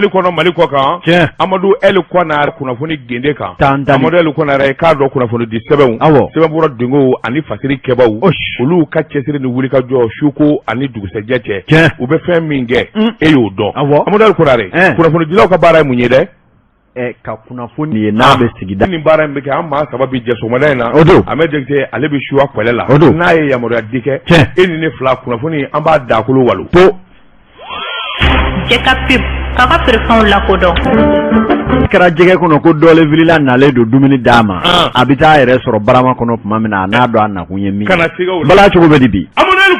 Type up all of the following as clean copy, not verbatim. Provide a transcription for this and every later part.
Mali kɔnɔ Mali kɔ kan Amadu El Kwana kunnafoni gende kan Amadu El Kwana yɛrɛ k'a dɔn kunnafoni di sɛbɛnw sɛbɛnbɔra dengo ani fasiri kɛbaw olu ka cɛsiri ni wuli ka jɔ suko ani dugusɛjɛ cɛ u bɛ fɛn min kɛ e y'o dɔn Amadu El Kwana yɛrɛ kunnafoni dilaw ka baara ye mun ye dɛ ka kunnafoni ye n'a bɛ sigida ni baara in bɛ kɛ an maa saba bi jɛ sɔgɔmada in na Ahmed Jakite ale bɛ suwa kɔlɛ la n'a ye yamaruya di kɛ e ni ne fila kunnafoni an b'a dakolo walo Jɛka pub k'a ka feerefɛnw lakodɔn kɛra jɛgɛ kɔnɔ ko dɔle wulila nalen don dumuni d'a ma a bɛ taa yɛrɛ sɔrɔ barama kɔnɔ tuma min na a n'a dɔn a nakun ye min bala cogo bɛ di bi Amadu El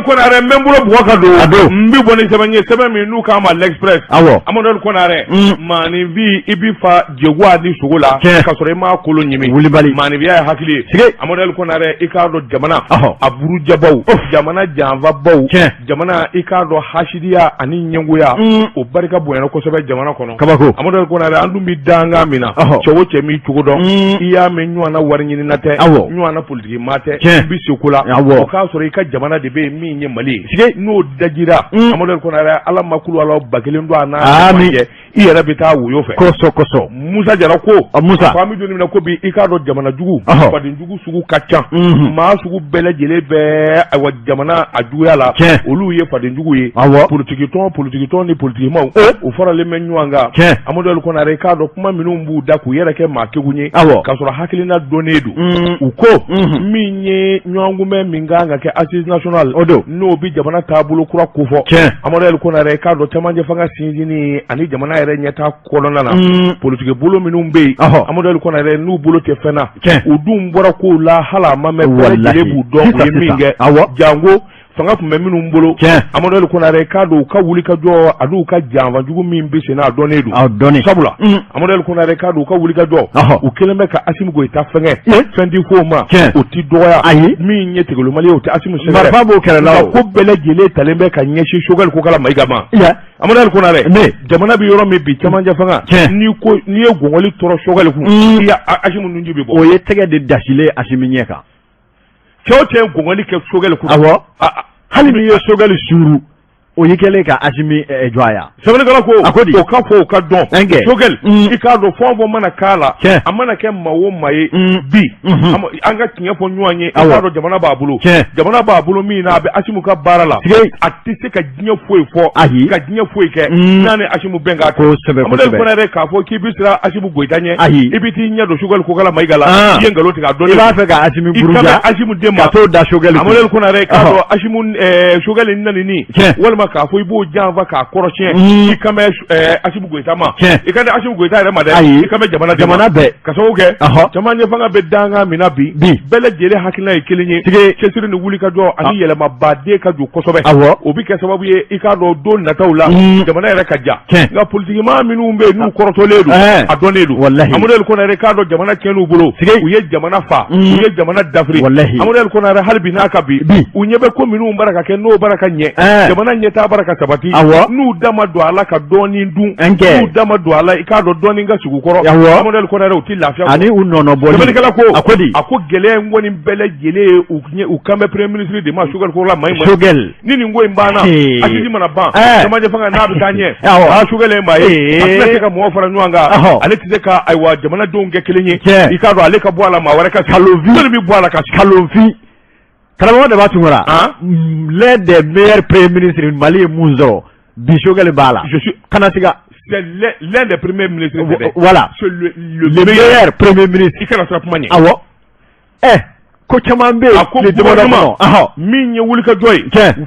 Kwana yɛrɛ n bɛ n bolo bugɔ ka don n bɛ bɔ ni sɛbɛn ye sɛbɛn min n'u k'a ma l'Express Amadu El Kwana yɛrɛ maanifi i b'i fa jeguwa ni sogo la ka sɔrɔ i m'a kolo ɲimi wulibali maanifiya ye hakili ye Amadu El Kwana yɛrɛ i k'a dɔn jamana a burujabaw jamana janfabaw jamana i k'a dɔn hasidiya ani ɲɛngoya o barika bonyana kosɛbɛ jamana kɔnɔ kabako Amadu El Kwana yɛrɛ an dun bɛ danga min na cɛ o cɛ m'i cogo dɔn i y'a mɛn ɲɔgɔnna wari ɲinina tɛ ɲɔgɔnna politiki maa tɛ i bɛ seko la o k'a sɔrɔ i ka jamana de bɛ yen min ye Mali ye n'o dajira Amadu El Kwana yɛrɛ Ala makulu Ala bakelen don a n'a i yɛrɛ bɛ taa woyo fɛ kosɔn Musa Jara ko Musa fami don min ko bi i k'a dɔn jamana jugu faden jugu sugu ka ca maa sugu bɛɛ lajɛlen bɛ ayiwa jamana a juguya la olu ye faden jugu ye politiki tɔn ni politikimaw o faralen bɛ ɲɔgɔn kan Amadu El Kwana yɛrɛ i k'a dɔn kuma minnu b'u da k'u yɛrɛ kɛ maa kegun ye k'a sɔrɔ hakilina donnen don u ko min ye ɲɔgɔnkunbɛn min kan ka kɛ assise nationale n'o bi jamana taabolo kura ko fɔ Amadu El Kwana yɛrɛ i k'a dɔn cɛmancɛ fanga sinsinni ani jamana yɛrɛ ɲɛtaa kɔnɔna na politiki bolo minnu bɛ yen Amadu El Kwana yɛrɛ n'u bolo tɛ fɛn na u dun bɔra kow la hali a ma mɛn bɛɛ lajɛlen b'u dɔn u ye min kɛ jango fanga tun bɛ minnu bolo Amadu El Kwana yɛrɛ k'a dɔn u ka wuli ka jɔ ani u ka janfanjugu min bɛ sen na a dɔnnen don sabula Amadu El Kwana yɛrɛ k'a dɔn u ka wuli ka jɔ u kɛlen bɛ ka Assimi Goïta fɛn di f'o ma o ti dɔgɔya min ye tigɛlomali ye o tɛ Assimi sɛgɛrɛ marifa b'o kɛrɛ la ko bɛɛ lajɛlen talen bɛ ka ɲɛsin Choguel ko kala Mayiga ma Amadu El Kwana yɛrɛ jamana bɛ yɔrɔ min bi cɛmancɛ fanga n'i ye gɔngɔli tɔrɔ Choguel kun i ya Assimi nunji bɛ bɔ o ye tɛgɛ de dasilen Assimi ɲɛ kan cɛ o cɛ gɔngɔli kɛ Choguel kun hali n'i ye Choguel suuru o y'i kɛlen ka Assimi jɔya sɛbɛnnikɛla ko o ka fɔ o ka dɔn Choguel i k'a dɔn fɛn o fɛn mana k'a la a mana kɛ maa o maa ye bi an ka tiɲɛ fɔ ɲɔgɔn ye i k'a dɔn jamana b'a bolo min na a bɛ Assimi ka baara la a tɛ se ka diɲɛ foyi fɔ ka diɲɛ foyi kɛ n'a ni Assimi bɛn k'a kɛ Amadu El Kwana yɛrɛ k'a fɔ k'i bɛ siran Assimi Goïta ɲɛ i bɛ t'i ɲɛ don Choguel ko kala Mayiga la i ye nkalon tigɛ a dɔn i b'a fɛ ka Assimi buruja Assimi den ma ka t'o da Choguel Amadu El Kwana yɛrɛ k'a dɔn Assimi Choguel nanini walima k'a fɔ i b'o janfa k'a kɔrɔsiɲɛ i kan bɛ Assimi Goïta ma i ka di Assimi Goïta yɛrɛ ma dɛ i kan bɛ jamana bɛɛ ka sababu kɛ cɛmancɛ fanga bɛ danga min na bi bɛɛ lajɛlen hakilina ye kelen ye cɛsiri ni wuli ka jɔ ani yɛlɛma baden ka don kosɛbɛ o bɛ kɛ sababu ye i k'a dɔn don nataw la jamana yɛrɛ ka ja nka politikimaa minnu bɛ yen n'u kɔrɔtɔlen don a dɔnnen don Amadu El Kwana yɛrɛ k'a dɔn jamana tiɲɛn'u bolo u ye jamana fa u ye jamana dafiri Amadu El Kwana yɛrɛ hali bi n'a ka bi u ɲɛ bɛ ko minnu bara ka kɛ n'o bara ka ɲɛ jamana ɲɛtaa bara ka sabati n'u da ma don a la ka dɔɔnin dun n'u da ma don a la i k'a dɔn dɔɔnin ka sigi u kɔrɔ Amadu El Kwana yɛrɛ u tɛ lafiya ani u nɔnɔ bɔli sɛbɛnnikɛla ko a ko gɛlɛya in kɔni bɛɛ lajɛlen u kan bɛ premier ministre de ma Choguel ko la Mayiga ni nin ko in banna Assimi mana ban cɛmancɛ fanga n'a bɛ taa ɲɛ Choguel ye maa ye a tɛna se ka mɔgɔw fara ɲɔgɔn kan ale tɛ se ka ayiwa jamanadenw kɛ kelen ye i k'a dɔn ale ka bɔ a la maa wɛrɛ ka kalonfi bɛ bɔ a la ka kalonfi karamɔgɔ de b'a tun kɔrɔ l'un des meilleurs premier ministres Mali ye mun sɔrɔ bi Choguel b'a la kana se ka c'est l'un des premiers ministres voilà le meilleur premier ministre i kana sɔrɔ kuma ɲɛ awɔ ko caman bɛ yen a ko gouvernement min ye wuli ka jɔ ye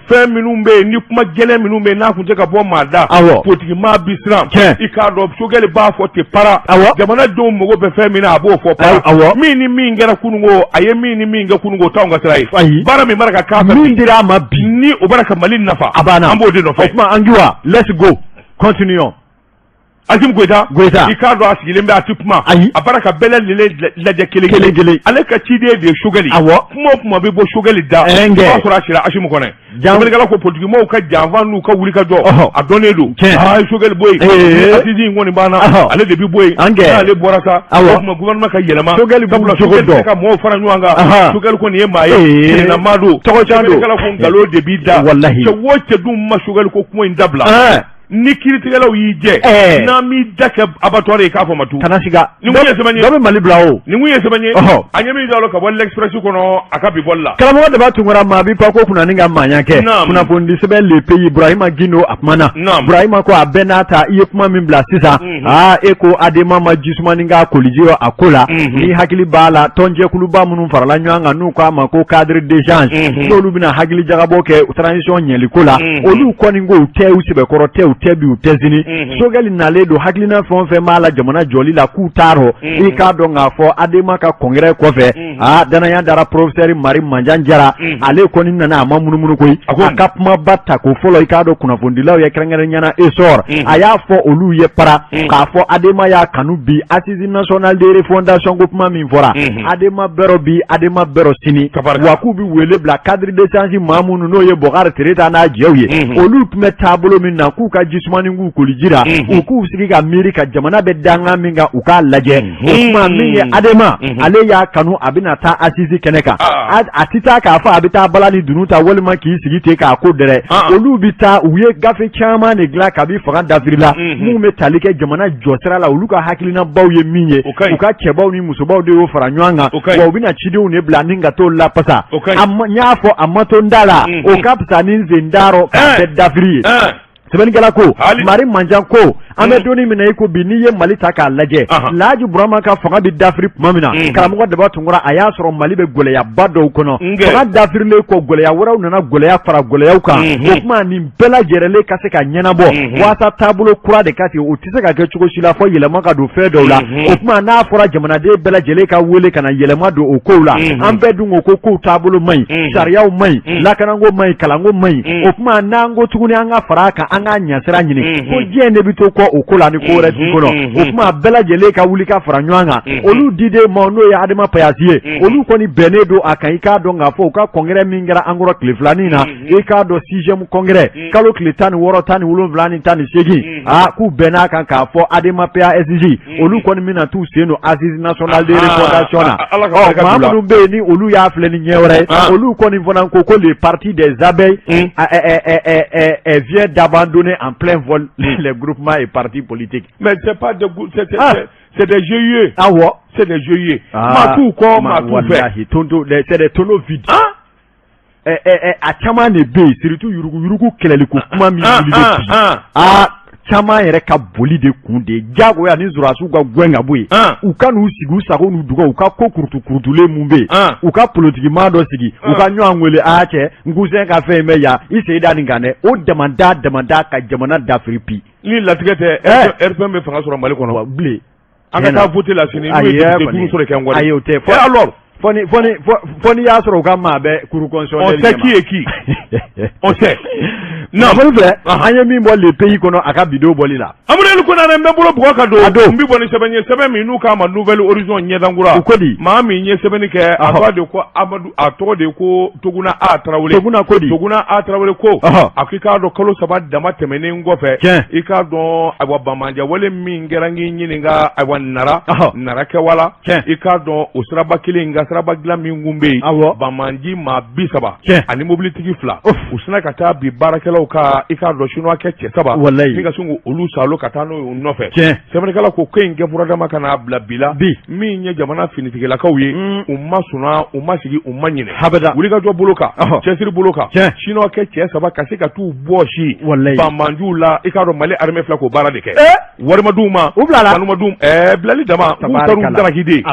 fɛn minnu bɛ yen ni kuma gɛlɛn minnu bɛ yen n'a kun tɛ ka bɔ maa da politikimaa bi siran i k'a dɔn Choguel b'a fɔ ten para jamanadenw mago bɛ fɛn min na a b'o fɔ para min ni min kɛra kununko a ye min ni min kɛ kununko t'anw ka sira ye baara min bara ka k'a fɛ min dira a ma bi ni o bara ka Mali nafa a banna an b'o de nɔfɛ o tuma an juwa let's go continuons Assimi Goïta i k'a dɔn a sigilen bɛ a tɛ kuma a bara ka bɛɛ lajɛ kelen ale ka ciden de ye Choguel kuma o kuma bɛ bɔ Choguel da o b'a sɔrɔ a sera Assimi kɔnɔ sɛbɛnnikɛla ko politikimaw ka janfa n'u ka wuli ka jɔ a dɔnnen don Choguel bɔ yen assise in kɔni banna ale de bɛ bɔ yen n'ale bɔra sa o kuma gouvernement ka yɛlɛma Choguel bɛ ka mɔgɔw fara ɲɔgɔn kan Choguel kɔni ye maa ye kelenama don sɛbɛnnikɛla ko nkalon de b'i da cɛ o cɛ dun ma Choguel ko kuma in dabila ni kiritigɛlaw y'i jɛ n'an m'i da kɛ abattoir ye k'a fɔ ma tu kana siga nin kun ye sɛbɛn ye dɔ bɛ Mali bila o nin kun ye sɛbɛn ye a ɲɛ min dalo ka bɔ l'Express kɔnɔ a ka bi bɔli la karamɔgɔ Daba Tunkara maa bi pa ko kunani ka maaya kɛ kunnafoni sɛbɛn le pays Burahima Gindo a kumana Burahima ko a bɛɛ n'a ta i ye kuma min bila sisan e ko Adema ma jisumani ka koliji a ko la ni hakili b'a la tɔnjɛkuluba minnu farala ɲɔgɔn kan n'u k'a ma ko cadre d'échange n'olu bɛna hakili jagabɔ kɛ transition ɲɛliko la olu kɔni ko u tɛ u sɛbɛkɔrɔ tɛ u tɛ bi u tɛ sini Sogɛli nalen don hakilina fɛn o fɛn b'a la jamana jɔli la k'u t'a rɔ i k'a dɔn k'a fɔ Adema ka congrès kɔfɛ danaya dara professeur Mari Manjan Jara ale kɔni nana a ma munumunu koyi a ka kumaba ta ko fɔlɔ i k'a dɔn kunnafonidilaw ye kɛrɛnkɛrɛnɲana essor a y'a fɔ olu ye para k'a fɔ Adema y'a kanu bi Assise nationale de refondation ko kuma min fɔra Adema bɛrɛ bi Adema bɛrɛ sini wa k'u bi wele bila cadre d'échange maa minnu n'o ye Bokar Tereta n'a jɛw ye olu tun bɛ taabolo min na k'u ka jisumani k'u koliji la u k'u sigi ka miiri ka jamana bɛ danga min kan u k'a lajɛ o kuma min ye Adema ale y'a kanu a bɛna taa Assise kɛnɛ kan a ti taa k'a fɔ a bɛ taa bala ni dunu ta walima k'i sigi ten k'a ko dɛrɛ olu bi taa u ye gafe caman de dilan kabi fanga dafiri la mun bɛ tali kɛ jamana jɔsira la olu ka hakilinabaw ye min ye u ka cɛbaw ni musobaw de y'o fara ɲɔgɔn kan wa u bɛna cidenw de bila ni ka t'o lapasa n y'a fɔ a ma to n da la o ka fisa ni n sen darɔ k'a kɛ dafiri ye sɛbɛnnikɛla ko Mari Manjan ko an bɛ donni min na i ko bi n'i ye Mali ta k'a lajɛ Laji Burama ka fanga bɛ dafiri tuma min na karamɔgɔ Daba Tunkara a y'a sɔrɔ Mali bɛ gɛlɛyaba dɔw kɔnɔ fanga dafirilen kɔ gɛlɛya wɛrɛw nana gɛlɛya fara gɛlɛyaw kan o tuma nin bɛɛ lajɛlenlen ka se ka ɲɛnabɔ waasa taabolo kura de ka ten o tɛ se ka kɛ cogo si la fɔ yɛlɛma ka don fɛn dɔw la o tuma n'a fɔra jamanaden bɛɛ lajɛlen ka wele ka na yɛlɛma don o kow la an bɛɛ dun ko kow taabolo man ɲi sariyaw man ɲi lakanako man ɲi kalanko man ɲi o tuma n'an ko tuguni an ka fara a kan an ka ɲɛsira ɲini ko diɲɛ de bɛ to kɔ o ko la ni ko wɛrɛ t'u kɔnɔ o tuma bɛɛ lajɛlen ka wuli ka fara ɲɔgɔn kan olu diden ma n'o ye Adama Payasi ye olu kɔni bɛnnen don a kan i k'a dɔn k'a fɔ u ka congrès min kɛra an kɔrɔ tile filanin na i k'a dɔn 6e congrès kalo tile 16 17 ni 18 k'u bɛnn'a kan k'a fɔ Adema PASJ olu kɔni bɛna t'u sen don Assise nationale de refondation na maa minnu bɛ yen ni olu y'a filɛ ni ɲɛ wɛrɛ olu kɔni fana ko le parti des abeilles vient d'abandonner en plein vol les groupements et partis politiques. Mais c'est pas de c'est des GIE. Ah ouais. C'est des GIE. Matou quoi, matou fait. C'est des tonneaux vides. A caman de bɛ yen surtout yurugu kɛlɛliko kuma min wuli de bi caman yɛrɛ ka boli de kun de jagoya ni Zorasiw ka gɛn ka bɔ yen u ka n'u sigi u sago n'u dugaw u ka ko kurutukurutulen mun bɛ yen u ka politikimaa dɔ sigi u ka ɲɔgɔn wele cɛ n cousin ka fɛn bɛ yan i sen da nin kan dɛ o damanda ka jamana dafiri bi ni latigɛ tɛ RPM bɛ fanga sɔrɔ Mali kɔnɔ bilen an ka taa voter la sini n'u ye député sɔrɔ kɛ n wari ayi o tɛ alors fɔ ni y'a sɔrɔ u ka maa bɛ cour constitutionnelle on sait qui est qui on sait non filɛ an ye min bɔ le pays kɔnɔ a ka bidon bɔli la Amadu Konare n bɛ bolo bugɔ ka don n bɛ bɔ ni sɛbɛn ye sɛbɛn min n'u k'a ma nouvelle horizon ɲɛdankura u ko di maa min ye sɛbɛnni kɛ a tɔgɔ de ko Amadu a tɔgɔ de ko Toguna A Tarawele Toguna A Tarawele ko a k'i k'a dɔn kalo 3 dama tɛmɛnen kɔfɛ i k'a dɔn ayiwa Bamanja wale min kɛra n k'i ɲininka ayiwa Nara kɛwala i k'a dɔn o siraba kelen nka siraba dilan min kun bɛ yen Bamanji maa 30 ani mobilitigi 2 u sina ka taa bi baarakɛlaw ka i k'a dɔn chinois kɛ cɛ 3 ni ka sun olu salo ka taa n'o ye u nɔfɛ sɛbɛnnikɛla ko in kɛ furadama ka n'a bila bi la min ye jamana finitigilakaw ye u ma sɔnna u ma sigi u ma ɲinɛ wulikajɔ bolo kan cɛsiri bolo kan chinois kɛ cɛ 3 ka se ka t'u bɔsi Bamanjiw la i k'a dɔn Mali armée filɛ k'o baara de kɛ wari ma d'u ma kanu ma d'u bilali dama k'u taar'u daraki de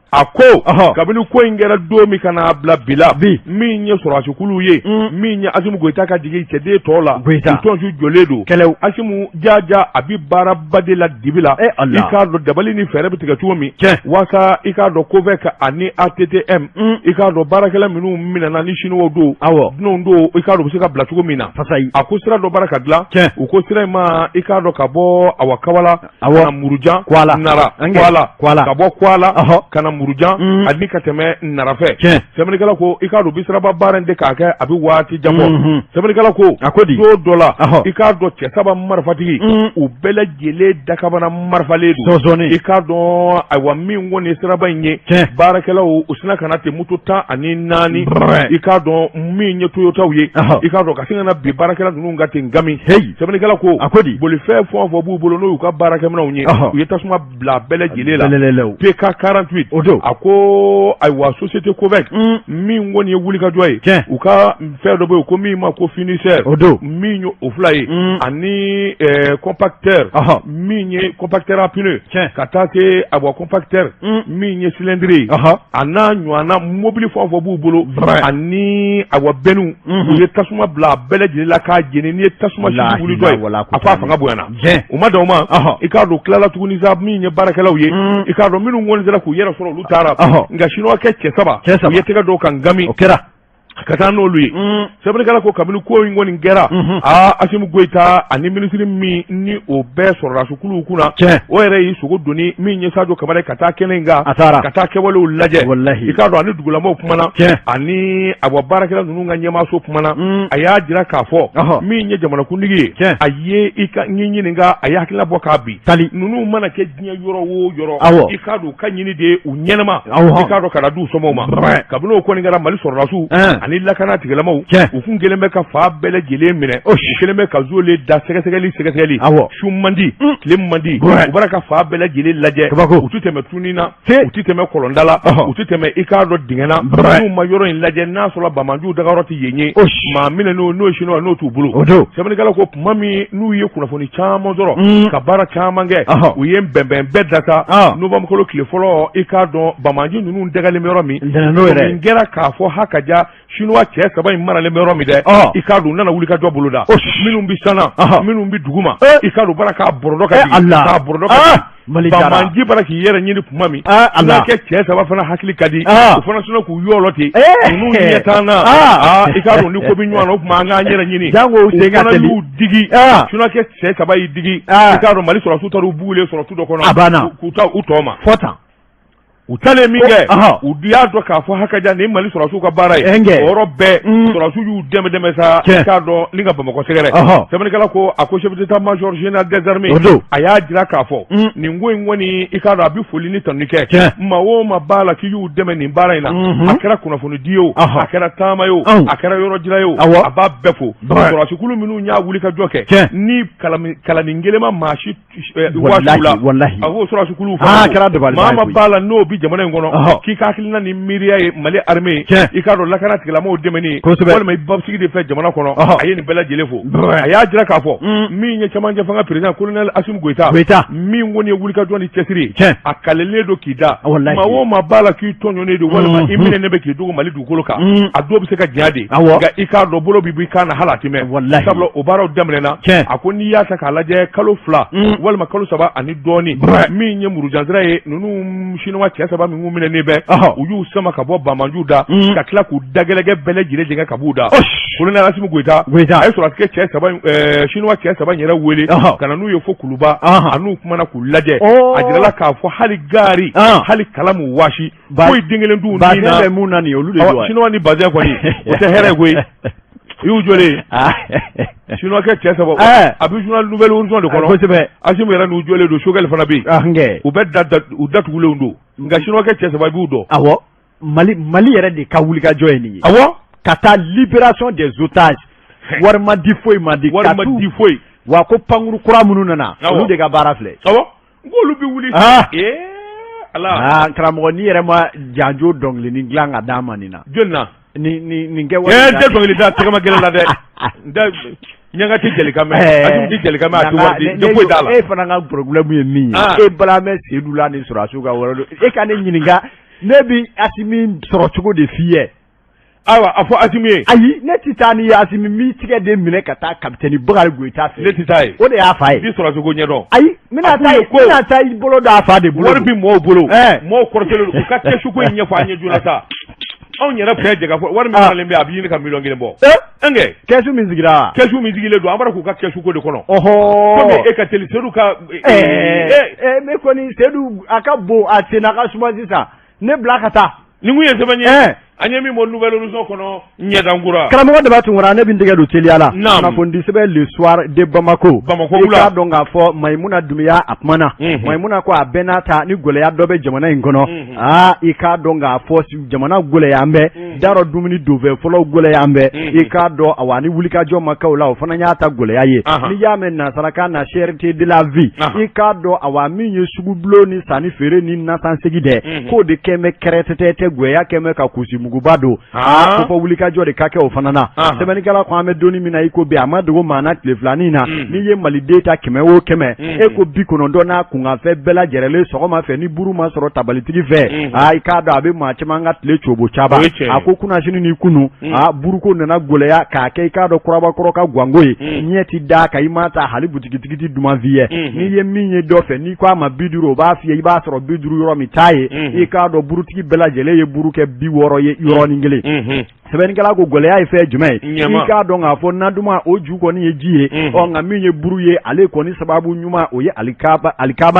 a ko kabini ko in kɛra don min ka n'a bila bila min ye sɔrɔsikulu ye min ye Asimu Goyita ka jigi cɛden tɔw la u tɔnsiw jɔlen don Asimu jaja a bi baaraba de la dibi la i k'a dɔn dabali ni fɛɛrɛ bɛ tigɛ cogo min walasa i k'a dɔn COVEC ani ATTM i k'a dɔn baarakɛla minnu minɛna ni chinois don dunanw don i k'a dɔn u bɛ se ka bila cogo min na a ko sira dɔ baara ka dilan u ko sira in ma i k'a dɔn ka bɔ Kawala ka na Murujan Nara Kuala ka bɔ Kuala ka na Burujan ani ka tɛmɛ Narafɛ sɛbɛnnikɛla ko i k'a dɔn Bisiraba baara in de k'a kɛ a bɛ waati jan bɔ sɛbɛnnikɛla ko don dɔ la i k'a dɔn cɛ saba marifatigi u bɛɛ lajɛlen dakabana marifalen don i k'a dɔn ayiwa min kɔni siraba in ye baarakɛlaw u sina ka na ten moto 14 i k'a dɔn min ye Toyotaw ye i k'a dɔn ka sin ka na bi baarakɛla ninnu ka ten gami sɛbɛnnikɛla ko bolifɛn fɛn fɔ b'u bolo n'u y'u ka baarakɛminɛw ye u ye tasuma bila bɛɛ lajɛlen la PK 48 a ko ayiwa société Covec min kɔni ye wulikajɔ ye u ka fɛn dɔ bɛ yen ko min ma ko finisseur min ye o fila ye ani compacteur min ye compacteur à pneu ka taa se ayiwa compacteur min ye cylindre ye a n'a ɲɔgɔnna mobili fɛn fɔ b'u bolo ani ayiwa bɛnniw u ye tasuma bila bɛɛ lajɛlen la k'a jeni n'i ye tasuma si wulidɔ ye a fɔ a fanga bonyana u ma dan o ma i k'a dɔn tilala tuguni sa min ye baarakɛlaw ye i k'a dɔn minnu kɔni sera k'u yɛrɛ sɔrɔ olu taara nka sinuwakɛ cɛ saba u ye tɛgɛ dɔw kan gami o kɛra ka taa n'olu ye sɛbɛnnikɛla ko kabini ko in kɔni kɛra Asimu Goyita ani minisiri min ni o bɛɛ sɔrɔla sukuluw kunna o yɛrɛ y'i sogo doni min ye Sadio Kamara ka taa kɛnɛ in kan ka taa kɛwalew lajɛ i k'a dɔn ani dugulamaw kumana ani awa baarakɛla ninnu ka ɲɛmaaso kumana a y'a jira k'a fɔ min ye jamanakuntigi ye a ye i ka ɲininka a ye hakilila bɔ k'a bi ninnu mana kɛ diɲɛ yɔrɔ o yɔrɔ i k'a dɔn ka ɲini de u ɲɛnama i k'a dɔn ka na d'u somɔgɔw ma kabini o kɔni kɛra Mali sɔrɔlasiw ani lakana tigilamaw u kun kelen bɛ ka fa bɛɛ lajɛlen minɛ u kelen bɛ ka zole da sɛgɛsɛgɛli su mandi tile mandi u bɛra ka fa bɛɛ lajɛlen lajɛ u tɛ tɛmɛ tunni na u tɛ tɛmɛ kɔlɔnda la u tɛ tɛmɛ i k'a dɔn dingɛ na n'u ma yɔrɔ in lajɛ n'a sɔrɔ Bamanju dagayɔrɔ tɛ yen ye maa minɛ n'o ye Chinois n'o t'u bolo sɛbɛnnikɛla ko tuma min n'u ye kunnafoni caman sɔrɔ ka baara caman kɛ u ye bɛnbɛn bɛɛ data novembre kalo tile fɔlɔ i k'a dɔn Bamanju ninnu dagalen bɛ yɔrɔ min nin kɛra k'a fɔ hakaja Chinois cɛ saba in maralen bɛ yɔrɔ min dɛ i k'a dɔn u nana wuli ka jɔ bolo da minnu bɛ sanna minnu bɛ duguma i k'a dɔn baara k'a bɔrɔdɔ ka jigin k'a bɔrɔdɔ ka jigin Bamanji bara k'i yɛrɛ ɲini tuma min n'a kɛ cɛ saba fana hakili ka di u fana sɔnna k'u yɔlɔ ten ninnu ɲɛ t'an na i k'a dɔn ni ko bɛ ɲɔgɔn na o tuma an k'an yɛrɛ ɲini u fana y'u digi sinɔn kɛ cɛ saba y'i digi i k'a dɔn Mali sɔrɔsiw taara u bugulen sɔrɔsiw dɔ kɔnɔ k'u ta u tɔ ma fɔ tan u talen min kɛ u y'a dɔn k'a fɔ hakaja nin Mali sɔrɔsiw ka baara ye o yɔrɔ bɛɛ sɔrɔsiw y'u dɛmɛ sa i k'a dɔn ni ka Bamakɔ sɛgɛrɛ sɛbɛnnikɛla ko a ko chef d'état-major général des armées a y'a jira k'a fɔ nin ko in kɔni i k'a dɔn a bɛ foli ni tanuni kɛ maa o maa b'a la k'i y'u dɛmɛ nin baara in na a kɛra kunnafoni di ye o a kɛra taama ye o a kɛra yɔrɔ jira ye o a b'a bɛɛ fo sɔrɔsikulu minnu y'a wuli ka jɔ kɛ ni kalani kelen ma maa si waati la a k'o sɔrɔsikulu fɔ maa ma b'a la n'o bi jamana in kɔnɔ k'i ka hakilina ni miiriya ye Mali armée i k'a dɔn lakana tigilamaw dɛmɛni walima i babsigi de fɛ jamana kɔnɔ a ye nin bɛɛ lajɛlen fo a y'a jira k'a fɔ min ye camancɛ fanga président colonel Asimu Goyita min kɔni ye wulikajɔ ni cɛsiri a kalelen don k'i da maa o maa b'a la k'i tɔɲɔnen don walima i minɛ ne bɛ k'i dogo Mali dugukolo kan a dɔw bɛ se ka diya de nka i k'a dɔn bolo b'i kan na hali a tɛ mɛn sabula o baaraw daminɛna a ko n'i y'a ta k'a lajɛ kalo 2 walima kalo 3 ani dɔɔni min ye murujanzira ye ninnu Chinois cɛ saba min minɛnen bɛ u y'u sama ka bɔ Bamanju da ka tila k'u dagɛlɛgɛ bɛɛ lajɛlen jɛngɛ ka b'u da colonel Asimu Goyita a ye sɔrɔsikɛ cɛ saba Chinois cɛ saba yɛrɛ wele ka na n'u ye fo Kuluba a n'u kumana k'u lajɛ a jirala k'a fɔ hali gari hali kalamu waasi foyi den kelen t'u ni na mun na nin olu de don Chinois ni bazɛn kɔni o tɛ hɛrɛ koyi i y'u jɔlen Chinois kɛ cɛ saba a bɛ journal Nouvelle Horizon de kɔnɔ kosɛbɛ Asimu yɛrɛ n'u jɔlen don Choguel fana bɛ yen u bɛ u datugulenw don nka Chinois kɛ cɛ saba b'u dɔn awɔ Mali yɛrɛ de ka wulikajɔ ye nin ye awɔ ka taa libération des otages wari ma di foyi ma di foyi wa ko pankuru kura minnu nana olu de ka baara filɛ awɔ n k'olu bɛ wuli ala karamɔgɔ n'i yɛrɛ ma janjo dɔnkilinin dilan ka d'a ma nin na jɔn na nin kɛ wari tɛ dɔnkili da tɛgɛma gɛlɛn la dɛ ɲanga tɛ jelika mɛn Asimu tɛ jelika mɛn a tɛ wari di foyi t'a la e fana ka problème ye min ye e balamɛ Seydou la ni sɔrɔsiw ka wari don e ka ne ɲininka ne bɛ Asimu sɔrɔ cogo de f'i ye ayiwa a fɔ Asimu ye ayi ne tɛ taa ni ye Asimu min tigɛ de minɛ ka taa kapitɛni Bakari Goyita fɛ ne tɛ taa ye o de y'a fa ye i sɔrɔ cogo ɲɛdɔn ayi n bɛna taa i bolo d'a fa de bolo wari bɛ mɔɔw bolo mɔɔw kɔrɔtɛlen u ka kɛsu ko in ɲɛfɔ an ye joona sa anw yɛrɛ fɛ jɛgɛ fɔ wari min falen bɛ a bɛ ɲini ka miliyɔn 1 bɔ ɛnkɛ kɛsu min sigira kɛsu min sigilen don an b'a k'u ka kɛsu ko de kɔnɔ komi e ka teli Seydou ka mais kɔni Seydou a ka bon a senna a ka suma sisan ne bila ka taa ni mun ye sɛbɛn ye an ye min bɔ nouvelle horizon kɔnɔ ɲɛdankura karamɔgɔ de b'a tunkara ne bɛ n tɛgɛ don teliya la kunnafoni sɛbɛn le soir de Bamako i k'a dɔn k'a fɔ Mayimuna Dunbiya a kumana Mayimuna ko a bɛɛ n'a ta ni gɛlɛya dɔ bɛ jamana in kɔnɔ i k'a dɔn k'a fɔ jamana gɛlɛya an bɛ darɔ dumuni donfɛ fɔlɔw gɛlɛya an bɛ i k'a dɔn awa ni wulikajɔ ma kɛ o la o fana y'a ta gɛlɛya ye n'i y'a mɛn nansarakan na cherté de la vie i k'a dɔn awa min ye sugubulon ni sanni feere ni nasansegi dɛ k'o de kɛ mɛ kɛrɛtɛtɛ gɛlɛya kɛ mɛ ka kusi muguba don ko fɔ wulikajɔ de ka kɛ o fana na sɛbɛnnikɛla ko an bɛ donni min na i ko bi a ma dogo maa na tile filanin na n'i ye maliden ta 100 o 100 e ko 90 n'a kunkanfɛn bɛɛ lajɛlen sɔgɔma fɛ ni buru ma sɔrɔ tabalitigi fɛ i k'a dɔn a bɛ maa caman ka tile cobo caba a ko kunnasini ni kunu buruko nana gɛlɛya k'a kɛ i k'a dɔn kurabakɔrɔ ka gwango ye ɲɛ ti da ka i ma ta hali butigitigi ti duman f'i ye n'i ye min ye dɔ fɛ n'i ko a ma 50 o b'a f'i ye i b'a sɔrɔ 50 yɔrɔ min t'a ye i k'a dɔn burutigi bɛɛ lajɛlen ye buru kɛ 60 ye yɔrɔnin kelen sɛbɛnnikɛla ko gɛlɛya ye fɛn jumɛn ye i k'a dɔn k'a fɔ naduma o ju kɔni ye ji ye nka min ye buru ye ale kɔni sababu ɲuman o ye alikaba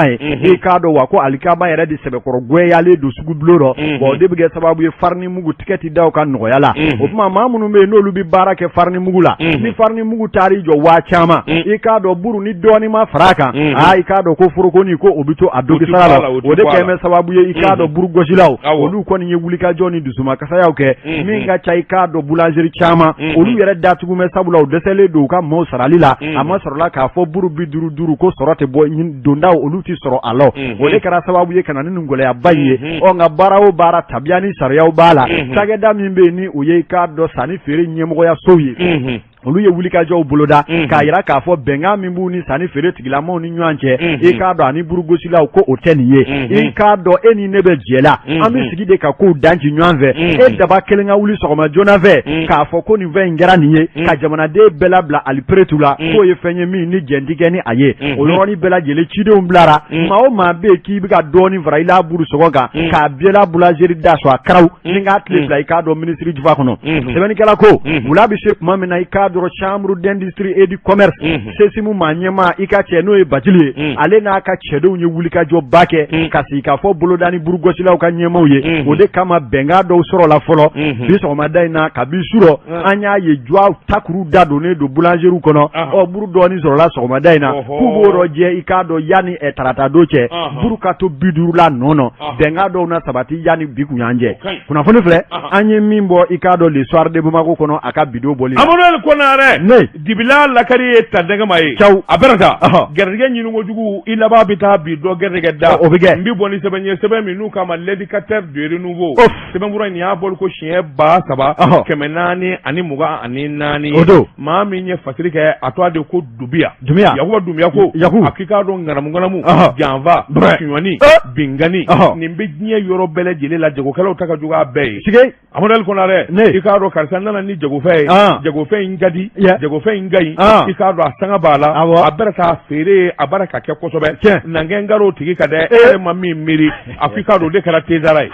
ye i k'a dɔn wa ko alikaba yɛrɛ de sɛbɛkɔrɔ gwɛyalen don sugubulon rɔ o de bɛ kɛ sababu ye farini mugu tigɛ ti da o ka nɔgɔya la o tuma maa minnu bɛ yen n'olu bɛ baara kɛ farini mugu la ni farini mugu taar'i jɔ waa caman i k'a dɔn buru ni dɔɔnin ma fara a kan i k'a dɔn ko forokoni ko o bɛ to a dogi sara la o de kɛ mɛ sababu ye i k'a dɔn buru gosilaw olu kɔni ye wulikajɔ ni dusumakasaya kɛ min ka ca i k'a dɔn boulangerie caman olu yɛrɛ datugumɛ sabula u dɛsɛlen don u ka maaw sarali la a ma sɔrɔla k'a fɔ buru 50 ko sɔrɔ tɛ bɔ dondaw olu tɛ sɔrɔ a la o de kɛra sababu ye ka na ni nin gɛlɛyaba ye nka baara o baara tabiya ni sariyaw b'a la cakɛda min bɛ yen ni o ye i k'a dɔn sanni feere ɲɛmɔgɔyasow ye olu ye wulikajɔw boloda k'a yira k'a fɔ bɛnkan min b'u ni sanni feere tigilamaw ni ɲɔgɔn cɛ i k'a dɔn ani burugosilaw ko o tɛ nin ye i k'a dɔn e ni ne bɛ jɛ la an bɛ sigi de ka kow danci ɲɔgɔn fɛ e daba kelen ka wuli sɔgɔma joona fɛ k'a fɔ ko nin fɛn in kɛra nin ye ka jamanaden bɛɛ labila aliperetu la k'o ye fɛn ye min ni jɛn ti kɛ ni a ye o yɔrɔnin bɛɛ lajɛlen cidenw bilara maa o maa bɛ yen k'i bɛ ka dɔɔnin fara i la buru sɔgɔ kan k'a biyɛla boulangerie da sɔrɔ a karaw ni k'a tile fila i k'a dɔn minisiri jufa kɔnɔ sɛbɛnnikɛla ko wula bɛ se tuma min na i k'a dɔn chambre d'industrie et du commerce sesimu maa ɲɛma i ka cɛ n'o ye Bacili ye ale n'a ka cɛdenw ye wulikajɔba kɛ ka sigi k'a fɔ bolodani burugosilaw ka ɲɛmaw ye o de kama bɛnkan dɔw sɔrɔ la fɔlɔ bi sɔgɔmada in na kabi surɔ an y'a ye jɔ takuru da donnen don boulangerie kɔnɔ buru dɔɔnin sɔrɔla sɔgɔmada in na k'u b'o rɔ jɛ i k'a dɔn yanni tarata don cɛ buru ka to 50 la nɔnɔ bɛnkan dɔw na sabati yanni bi kun y'an jɛ kunnafoni filɛ an ye min bɔ i k'a dɔn le soir de Bamako kɔnɔ a ka bidon bɔli Emmanuel Konaré dibila lakari ye tandɛgɛma ye a bɛrɛta gɛrɛgɛ ɲini kojugu i laban bɛ taa bi dɔ gɛrɛgɛ da o bɛ kɛ n bɛ bɔ ni sɛbɛn ye sɛbɛn min n'u k'a ma l'éducateur de renouveau sɛbɛnkura in y'a bɔli ko siɲɛ 3,000 420 ani 4 o don maa min ye fasiri kɛ a tɔgɔ de ko Dubiya Yakuba Dubiya ko a k'i k'a dɔn ŋanamu janfa suɲɔni bingani nin bɛ diɲɛ yɔrɔ bɛɛ lajɛlen la jagokɛlaw ta ka jugu a bɛɛ ye Emmanuel Konaré i k'a dɔn karisa nana ni jagofɛn ye jagofɛn in ka di jagofɛn in ka ɲi i k'a dɔn a sanga b'a la a bɛra k'a feere a bɛra ka kɛ kosɛbɛ nankɛnkaro tigi ka dɛ e ma min miiri a ko i k'a dɔn o de kɛra Tezara ye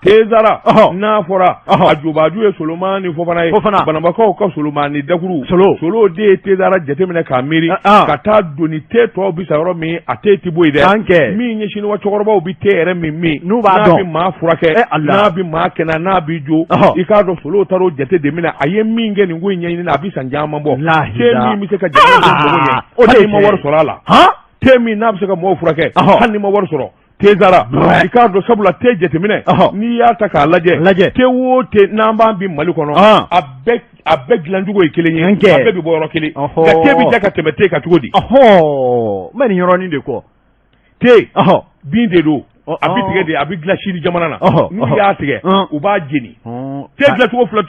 Tezara n'a fɔra a jubaju ye Solomani Fofana ye Banabakaw ka Solomani Dakuru Solo de ye Tezara jateminɛ k'a miiri ka taa doni te tɔw bi sa yɔrɔ min a te ti bɔ yen dɛ min ye siniwa cɛkɔrɔbaw bi te yɛrɛ min n'u b'a dɔn n'a bi maa furakɛ n'a bi maa kɛnɛ n'a bi jo i k'a dɔn Solo taara o jate de minɛ a ye min kɛ nin ko in ɲɛɲini a bi san caman bɔ te min bɛ se ka jamana o de ma wari sɔrɔ a la te min n'a bɛ se ka mɔgɔw furakɛ hali ni ma wari sɔrɔ Tezara i k'a dɔn sabula te jateminɛ n'i y'a ta k'a lajɛ te o te n'an b'an bi Mali kɔnɔ a bɛɛ dilancogo ye kelen ye a bɛɛ bɛ bɔ yɔrɔ kelen nka te bɛ ja ka tɛmɛ te kan cogo di n bɛ nin yɔrɔnin de kɔ te bin de don a bɛ tigɛ de a bɛ dilan Sini jamana na n'u y'a tigɛ u b'a jeni te dilancogo filɛ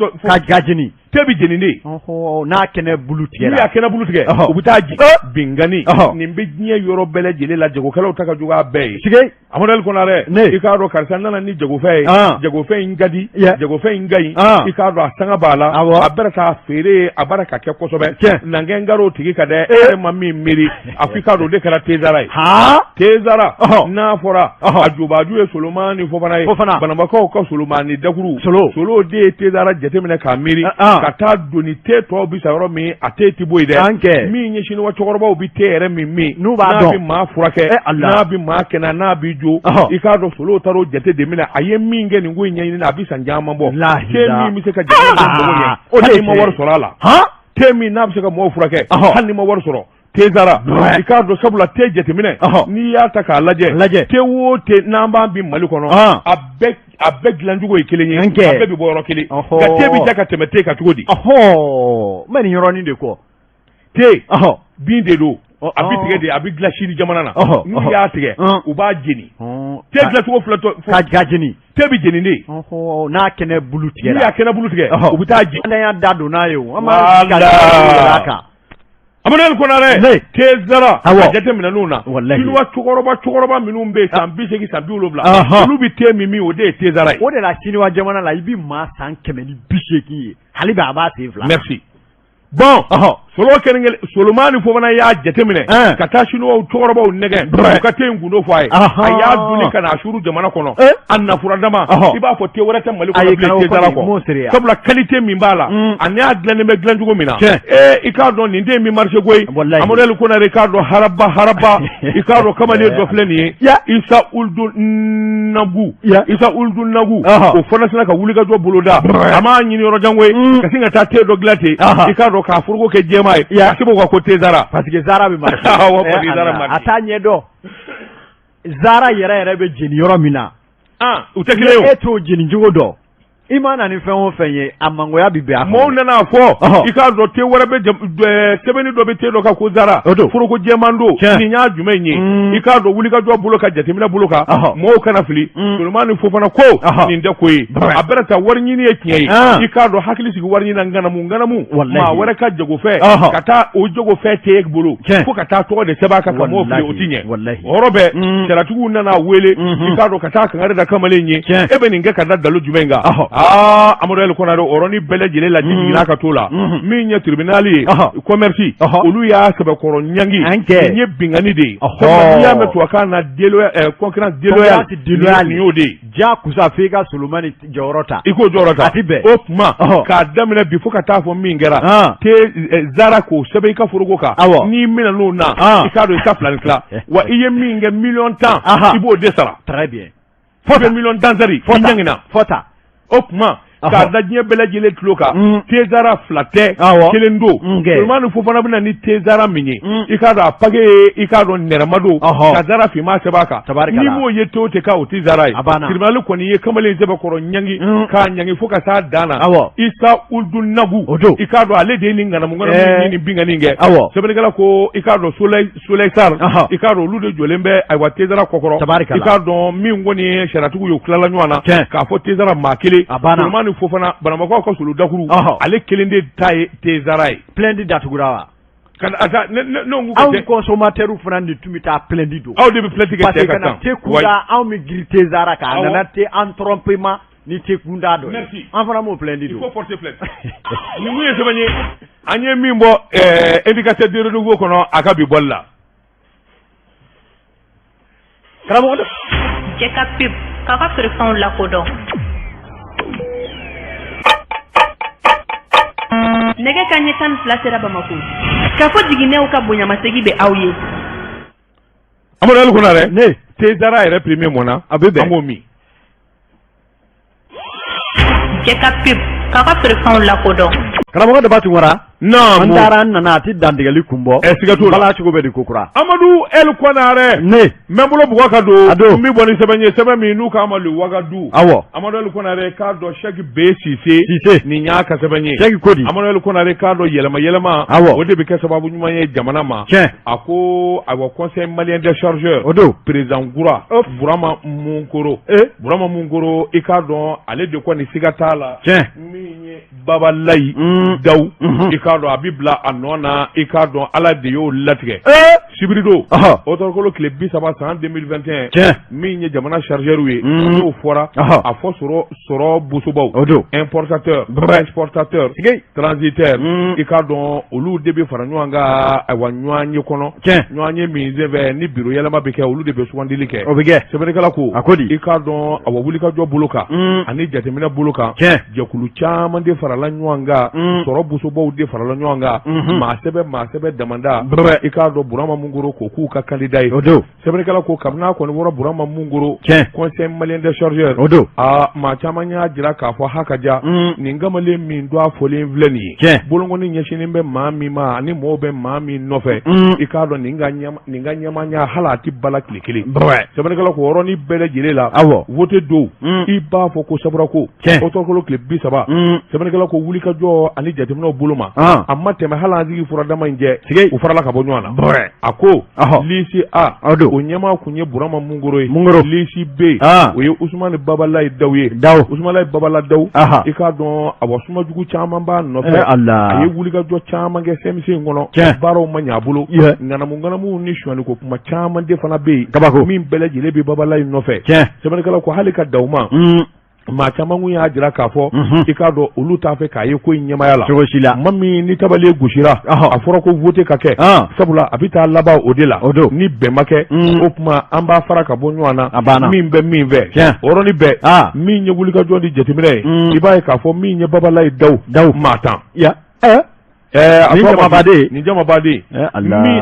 ka jeni te bɛ jeni de n'a kɛnɛ bulu tigɛ n'u y'a kɛnɛ bulu tigɛ u bɛ taa ji bingani nin bɛ diɲɛ yɔrɔ bɛɛ lajɛlen la jagokɛlaw ta ka jugu a bɛɛ ye Emmanuel Konaré i k'a dɔn karisa nana ni jagofɛn ye jagofɛn in ka di jagofɛn in ka ɲi i k'a dɔn a sanga b'a la a bɛra k'a feere a bɛra ka kɛ kosɛbɛ nankɛnkaro tigi ka dɛ e ma min miiri a ko i k'a dɔn o de kɛra Tezara ye Tezara n'a fɔra a jubaju ye Solomani Fofana ye banabakaw ka Solomani dakuru solo de tezara jateminɛ ka miiri ka taa doni te tɔw bi sa yɔrɔ min a te ti boyi dɛ min ɲɛsini wa cɛkɔrɔbaw bi te yɛrɛ min n'a bi maa furakɛ n'a bi maa kɛnɛ n'a bi jo i k'a dɔn solo taar'o jate de minɛ a ye min kɛ nin ko in ɲɛɲini a bi san caman bɔ te min bɛ se ka jamana o de ma wari sɔrɔ a la te min n'a bɛ se ka mɔgɔw furakɛ hali ni ma wari sɔrɔ tezara i k'a dɔn sabula te jateminɛ n'i y'a ta k'a lajɛ te o te n'an b'an bi Mali kɔnɔ a bɛɛ dilancogo ye kelen ye a bɛɛ bɛ bɔ yɔrɔ kelen nka te bɛ ja ka tɛmɛ te kan cogo di n bɛ nin yɔrɔnin de kɔ te bin de don a bi tigɛ de a bi dilan Sini jamana na n'u y'a tigɛ u b'a jeni te dilancogo filɛ ka jeni te bɛ jeni de n'a kɛnɛ bulu tigɛ n'u y'a kɛnɛ bulu tigɛ u bɛ taa jeni an y'a da don n'a ye o an b'a kan Amadou Konare tezara a jateminɛ n'u na Kiliwa cɛkɔrɔba minnu bɛ san 80 san 70 olu bi te min o de ye tezara ye o de la Kiliwa jamana la i bi maa san 180 ye hali bi a b'a sen fila merci bon Solomani Fofana y'a jateminɛ ka taa Siniwaw cɛkɔrɔbaw nɛgɛ u ka te in gundo fɔ a ye a y'a duni ka na suru jamana kɔnɔ a nafura dama i b'a fɔ te wɛrɛ tɛ Mali kɔnɔ bilen tezara kɔ sabula qualité min b'a la ani a dilannen bɛ dilan cogo min na i k'a dɔn nin den min marché koyi Amadou Konare i k'a dɔn haraba i k'a dɔn kamalen dɔ filɛ nin ye Isa Uldu Nagu o fana sina ka wuli ka jɔ boloda a m'a ɲini yɔrɔ jan koyi ka sin ka taa te dɔ dilan ten i k'a dɔn k'a foroko kɛ jɛma ye a sebo ko tezara parce que Zara bɛ marché a t'a ɲɛ dɔn Zara yɛrɛ bɛ jeni yɔrɔ min na u tɛ kelen ye e t'o jeni cogo dɔn i ma na ni fɛn o fɛn ye a mangoya bi bɛn a mɔɔw nana fɔ i k'a dɔn te wɛrɛ bɛ sɛbɛnni dɔ bɛ te dɔ kan ko Zara foroko jɛman don nin y'a jumɛn ye i k'a dɔn wulikajɔ bolo ka jateminɛ bolo kan mɔɔw kana fili Solomani Fofana ko nin tɛ ko ye a bɛna taa wari ɲini ye tiɲɛ ye i k'a dɔn hakili sigi wari ɲini na nganamu maa wɛrɛ ka jago fɛ ka taa o jago fɛ te bolo fo ka taa tɔgɔ de sɛbɛn a kan ka mɔɔw fili o ti ɲɛ o yɔrɔ bɛɛ saratigiw nana wele i k'a dɔn ka taa kangari da kamalen ye e bɛ nin kɛ ka da dalo jumɛn kan Amadou Konare o yɔrɔnin bɛɛ lajɛlen la jiginna ka t'o la min ye tribunal ye commerce olu y'a sɛbɛkɔrɔ ɲangi nin ye binkani de ye n'i y'a mɛn tubabukan na concurrence déloyale nin y'o de ye jakusa f'i ka Solomani jɔyɔrɔ ta i k'o jɔyɔrɔ ta o tuma k'a daminɛ bi fo ka taa fɔ min kɛra Zara k'o sɛbɛn i ka foroko kan n'i minɛ n'o na i k'a dɔn i ka fila ni tila wa i ye min kɛ 1,10 i b'o de sara très bien fo 1,10 i ɲangina fɔta o tuma k'a da diɲɛ bɛɛ lajɛlen tulo kan tezara fila tɛ kelen don Solomani Fofana bɛna ni tezara min ye i k'a dɔn a page ye i k'a dɔn nɛrɛma don ka Zara finma sɛbɛn a kan n'i m'o ye te o te k'a o ti Zara ye tribunal kɔni ye kamalen sɛbɛkɔrɔ ɲangi k'a ɲangi fo ka taa dan na Isa Uldu Nagu i k'a dɔn ale de ye nin ŋanamu ni binkani kɛ sɛbɛnnikɛla ko i k'a dɔn Soleil Sarr i k'a dɔn olu de jɔlen bɛ ayiwa tezara kɔkɔrɔ i k'a dɔn min kɔni ye sariyatigiw ye u tilala ɲɔgɔn na k'a fɔ tezara maa kelen Solomani Fofana banabakaw ka solo dakuru ale kelen de ta ye tezara ye plainte datugura wa anw consommateurs fana de tun bɛ taa plainte don aw de bɛ plainte kɛ cɛ ka kan te kunda anw bɛ giri tezara kan a nana te en trompement ni te kunda dɔ an fana m'o plainte don il faut porter plainte ni mun ye sɛbɛn ye an ye min bɔ éducateur de renouveau kɔnɔ a ka bi bɔli la karamɔgɔ dɔ cɛ ka pub k'a ka feerefɛnw lakodɔn nɛgɛ kanɲɛ 12 sera Bamako k'a fɔ jiginɛw ka bonyamasegin bɛ aw ye Amadou Konare tezara yɛrɛ premier mɔna a bɛ bɛn an b'o min cɛ ka pub k'a ka feerefɛnw lakodɔn karamɔgɔ Daba Tunkara an taara an nana a ti dantigɛli kun bɔ siga t'o la bala cogo bɛ di ko kura Amadou Konare n bɛ bolo bugɔ ka don n bɛ bɔ ni sɛbɛn ye sɛbɛn min n'u k'a ma le Wagadu Amadou Konare k'a dɔn Cheikh B Cissé nin y'a ka sɛbɛn ye Cheikh Kodi Amadou Konare k'a dɔn yɛlɛma o de bɛ kɛ sababu ɲuman ye jamana ma a ko ayiwa conseil malien des chargeurs o don président Goura Burama Munkoro i k'a dɔn ale de kɔni siga t'a la min ye Babalayi Dawu i k'a dɔn a bi bila a nɔ na i k'a dɔn Ala de y'o latigɛ Sibirido otorokolo tile 30 san 2021 min ye jamana chargeur ye n'o fɔra a fɔ sɔrɔ bosobaw importateur exportateur transitaire i ka dɔn olu de bɛ fara ɲɔgɔn kan ayiwa ɲɔgɔn ye kɔnɔ ɲɔgɔn ye min fɛ ni biro yɛlɛma bɛ kɛ olu de bɛ sugandili kɛ o bɛ kɛ sɛbɛnnikɛla ko i ka dɔn a wulikajɔ bolo kan ani jateminɛ bolo kan jɛkulu caman de farala ɲɔgɔn kan sɔrɔ bosobaw de farala ɲɔgɔn kan maa sɛbɛ damanda i k'a dɔn Burama Mungoro ko k'u ka candidat ye sɛbɛnnikɛla ko kabini a kɔni wɔrɔ Burama Mungoro conseil malien des chargeurs maa caman y'a jira k'a fɔ hakaja nin kamalen min don a fɔlen filɛ nin ye bolokɔni ɲɛsinin bɛ maa min ma ani mɔɔw bɛ maa min nɔfɛ i k'a dɔn nin ka ɲɛmanya hali a ti bala tile kelen sɛbɛnnikɛla ko yɔrɔnin bɛɛ lajɛlen la vote don i b'a fɔ ko sabura ko otorokolo tile 30 sɛbɛnnikɛla ko wulikajɔ ani jateminɛw bolo ma a ma tɛmɛ hali an sigi furadama in jɛ u farala ka bɔ ɲɔgɔn na a ko lisi A o ɲɛmaa kun ye Burama Mungoro ye lisi B o ye Usumani Babalayi Dawu ye Usumani Babala Dawu i k'a dɔn a wa sumajugu caman b'a nɔfɛ a ye wulikajɔ caman kɛ CMC in kɔnɔ baaraw ma ɲɛ a bolo ŋanamu ni suɲɛni ko kuma caman de fana bɛ yen min bɛɛ lajɛlen bɛ Babalayi nɔfɛ sɛbɛnnikɛla ko hali ka daw ma maa caman kun y'a jira k'a fɔ i k'a dɔn olu t'a fɛ k'a ye ko in ɲɛmaya la cogo si la ma min ni tabale gosira a fɔra ko vote ka kɛ sabula a bɛ taa laban o de la ni bɛn ma kɛ o tuma an b'a fara ka bɔ ɲɔgɔn na min bɛ min fɛ yɔrɔnin bɛɛ min ye wulikajɔ ni jateminɛ ye i b'a ye k'a fɔ min ye Babalayi Dawu maa tan nin jamabaden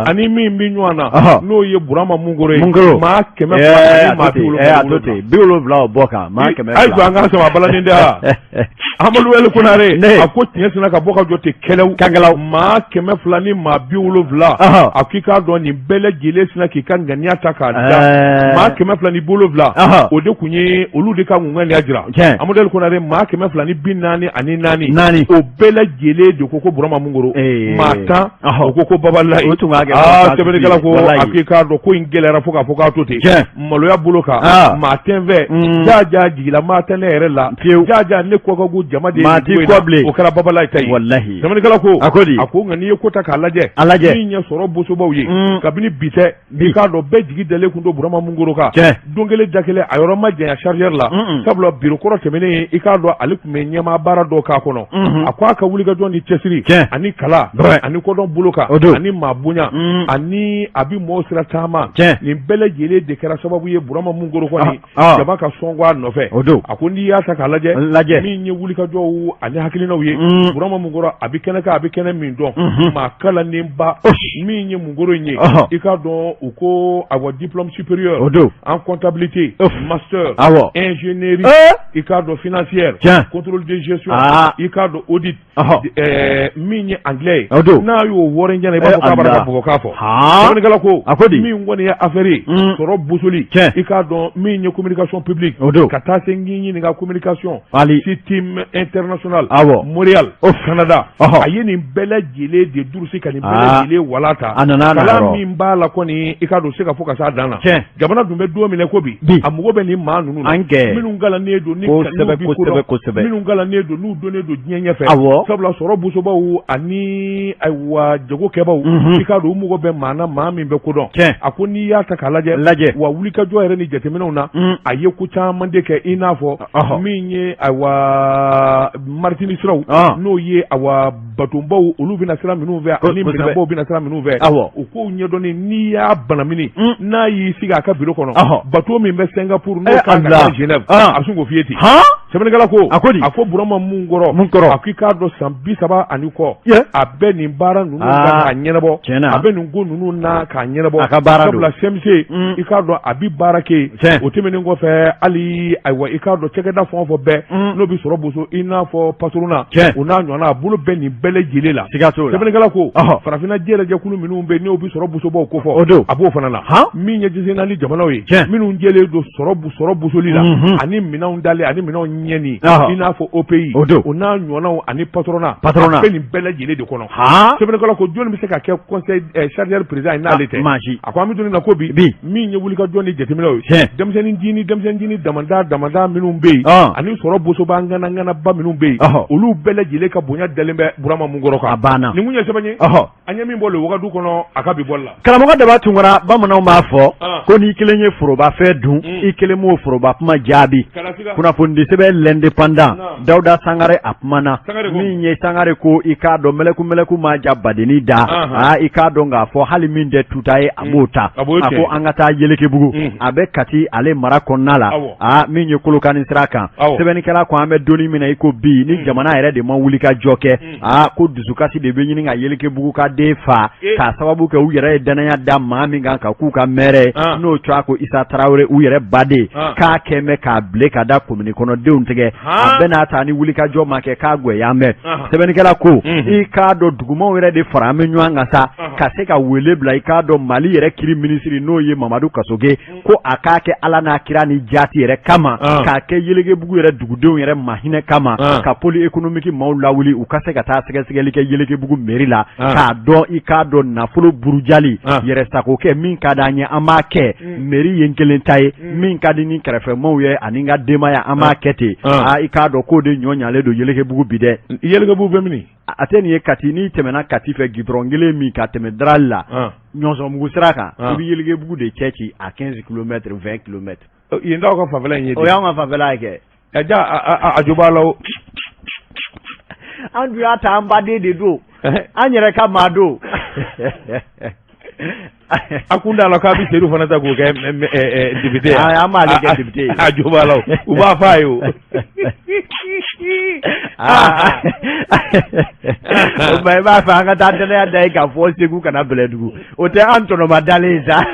ani min bɛ ɲɔgɔn na n'o ye Burama Mungoro ye maa 170 bɔ kan maa 100 ayi jɔ an ka sama balanin de Amadu Eli Konare a ko tiɲɛ sinna ka bɔ ka jɔ ten kɛlɛw maa 200 ni maa 70 a k'i k'a dɔn nin bɛɛ lajɛlen sinna k'i ka ŋaniya ta k'a da maa 200 ni 70 o de kun ye olu de ka ŋaniya jira Amadu Eli Konare maa 200 ni 44 o bɛɛ lajɛlen de ko Burama Mungoro maa 10 o ko Babalayi sɛbɛnnikɛla ko a k'i k'a dɔn ko in gɛlɛyara fo k'a fɔ k'a to ten maloya bolo kan maa tɛ n fɛ jaaja jigila maa tɛ ne yɛrɛ la jaaja ne kɔkagu jama de ye o kɛra Babalayi ta ye sɛbɛnnikɛla ko a ko nka n'i ye ko ta k'a lajɛ min ɲɛ sɔrɔ bosobaw ye kabini bi tɛ i k'a dɔn bɛɛ jigi dalen kun don Burama Mungoro kan don kelen da kelen a yɔrɔ ma janya chargeur la sabula biro kɔrɔ tɛmɛnen i k'a dɔn ale tun bɛ ɲɛmaa baara dɔ k'a kɔnɔ a ko a ka wulikajɔ ni cɛsiri ani kala ani kodɔn bolo kan ani maa bonya ani a bɛ mɔɔw sira caman nin bɛɛ lajɛlen de kɛra sababu ye Burama Mungoro kɔni jama ka sɔn a nɔfɛ a ko n'i y'a ta k'a lajɛ min ye wulikajɔw ani hakilinaw ye Burama Mungoro a bɛ kɛnɛ kan a bɛ kɛnɛ min dɔn maa kalanenba min ye Mungoro in ye i ka dɔn u ko awɔ diplôme supérieur en comptabilité master ingénierie i ka dɔn financière contrôle de gestion i ka dɔn audit min ye anglais n'a y'o wɔɔrɔ in jɛna i b'a fɔ k'a b'a ka bɔgɔ k'a fɔ sɛbɛnnikɛla ko min kɔni ye affaire ye sɔrɔ bosoli i k'a dɔn min ye communication publique ka taa se n k'i ɲininka communication team international Montréal Canada a ye nin bɛɛ lajɛlen de durusi ka nin bɛɛ lajɛlen walata kalan min b'a la kɔni i k'a dɔn se ka fɔ ka s'a dan na jamana dun bɛ don min na ko bi a mago bɛ nin maa ninnu na minnu galannen don ni n'u bi kodɔn minnu galannen don n'u donnen don diɲɛ ɲɛfɛ sabula sɔrɔ bosobaw ani ayiwa jagokɛbaw i k'a dɔn u mago bɛ maa na maa min bɛ kodɔn a ko n'i y'a ta k'a lajɛ wa wulikajɔ yɛrɛ ni jateminɛw na a ye ko caman de kɛ i n'a fɔ min ye ayiwa maritini siraw n'o ye ayiwa batonbaw olu bɛna sira minnu fɛ ani minɛnbaw bɛna sira minnu fɛ u k'o ɲɛdɔnni n'i y'a banamini n'a y'i sigi a ka biro kɔnɔ bato min bɛ Singapour n'o kan ka taa Genève a bɛ sin k'o f'i ye ten sɛbɛnnikɛla ko a ko Burama Mungoro a k'i k'a dɔn san 30 ani kɔ a bɛ nin baara ninnu na k'a ɲɛnabɔ a bɛ nin ko ninnu na k'a ɲɛnabɔ sabula CMC i k'a dɔn a bɛ baara kɛ o tɛmɛnen kɔfɛ hali ayiwa i k'a dɔn cɛkɛda fɛn o fɛn bɛɛ n'o bɛ sɔrɔ boso i n'a fɔ patrona o n'a ɲɔgɔnna a bolo bɛ nin bɛɛ lajɛlen la sɛbɛnnikɛla ko farafinna jɛlɛjɛkulu minnu bɛ n'o bɛ sɔrɔ bosobaw ko fɔ a b'o fana na min ye jisenali jamanaw ye minnu jɛlen don sɔrɔ bosoli la ani minɛnw dalen ani minɛnw ɲɛni i n'a fɔ OPI o n'a ɲɔgɔnnaw ani patronat bɛ nin bɛɛ lajɛlen de kɔnɔ sɛbɛnnikɛla ko jɔnni bɛ se ka kɛ conseil chargeur président ye n'ale tɛ a ko an bɛ don na ko bi min ye wulikajɔ ni jateminɛw ye denmisɛnnin damada minnu bɛ yen ani sɔrɔ bosoba ŋanaŋanaba minnu bɛ yen olu bɛɛ lajɛlen ka bonya dalen bɛ Burama Mungɔrɔ kan a banna nin kun ye sɛbɛn ye an ye min bɔ le Wagadu kɔnɔ a ka bi bɔli la karamɔgɔ Daba Tunkara bamananw b'a fɔ ko n'i kelen ye forobafɛn dun i kelen m'o foroba kuma jaabi kunnafoni sɛbɛn l'indépendant Dawuda Sangare a kumana min ye Sangare ko i k'a dɔn mɛlɛku ma ja badeni da i k'a dɔn k'a fɔ hali min tɛ tuta ye a b'o ta a ko an ka taa Yelekebugu a bɛ Kati ale mara kɔnɔna la min ye Kolokani sira kan sɛbɛnnikɛla ko an bɛ donni min na i ko bi ni jamana yɛrɛ de ma wuli ka jɔ kɛ ko dusukasi de bɛ ɲini ka Yelekebugu ka den fa k'a sababu kɛ u yɛrɛ ye danaya da maa min kan ka k'u ka mɛrɛ n'o cogoya ko Isa Tarawele u yɛrɛ baden k'a kɛmɛ k'a bile ka da komini kɔnɔdenw tigɛ a bɛɛ n'a ta ni wuli ka jɔ ma kɛ k'a gwɛyaan mɛn sɛbɛnnikɛla ko i k'a dɔn dugumaw yɛrɛ de fara an bɛ ɲɔgɔn kan sa ka se ka wele bila i k'a dɔn Mali yɛrɛ kiri minisiri n'o ye Mamadu Kasoge ko a k'a kɛ Ala n'a kira ni jaati yɛrɛ kama k'a kɛ Yelekebugu yɛrɛ dugudenw yɛrɛ mahinɛ kama ka pôle économique maaw lawuli u ka se ka taa sɛgɛsɛgɛli kɛ Yelekebugu mairie la k'a dɔn i k'a dɔn nafolo burujali yɛrɛ sago kɛ min ka d'an ye an b'a kɛ mairie ye kelen ta ye min ka di ni kɛrɛfɛmaaw ye ani n ka denbaya an b'a kɛ ten i k'a dɔn k'o de ɲɔ ɲalen don Yelekebugu bi dɛ Yelekebugu bɛ min a tɛ nin ye Kati n'i tɛmɛna Kati fɛ goudron kelen min ka tɛmɛ Darali la Ɲɔsɔnbugu sira kan i bɛ Yelekebugu de cɛ ci à 15 km 20 km yen t'aw ka fanfɛla in ye o y'anw ka fanfɛla ye kɛ a jo b'a la o an dun y'a ta an baden de don an yɛrɛ ka maa don a kun t'a la k'a bɛ Seydou fana ta k'o kɛ député an b'ale kɛ député ye a jo b'a la u b'a fɔ a ye o i b'a fɛ an ka taa danaya da ye k'a fɔ Segu kana Bɛlɛdugu o tɛ an tɔnɔma dalen ye sa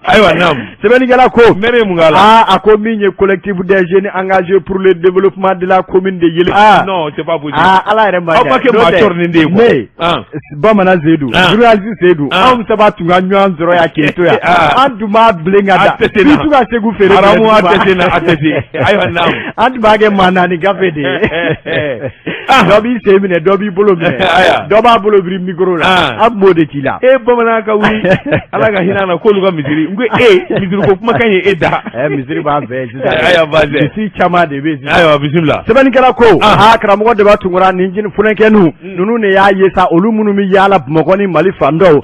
ayiwa naam sɛbɛnnikɛla ko mɛri mun k'a la a ko min ye collectif des jeunes engagés pour le développement de la commune de Yele non c'est pas possible Ala yɛrɛ ma aw ma kɛ maa cɔri nin de ye quoi bamanan Seydou journaliste Seydou anw saba tun ka ɲɔgɔn sɔrɔ yan k'e to yan an tun b'a bilen ka da k'i tun ka Segu feere aramu a tɛ se ayiwa naam an tun b'a kɛ maa naani gafe de ye dɔ b'i sen minɛ dɔ b'i bolo minɛ dɔ b'a bolo biri micro la an b'o de k'i la bamanan ka wuli Ala ka hinɛ na k'olu ka misiri n ko misiri ko kumakan ye da misiri b'an fɛ sisan misiri caman de bɛ sisan ayiwa bisimila sɛbɛnnikɛla ko karamɔgɔ Daba Tunkara nin funɛkɛninw ninnu de y'a ye sa olu minnu bɛ yaala Bamakɔ ni Mali fan dɔw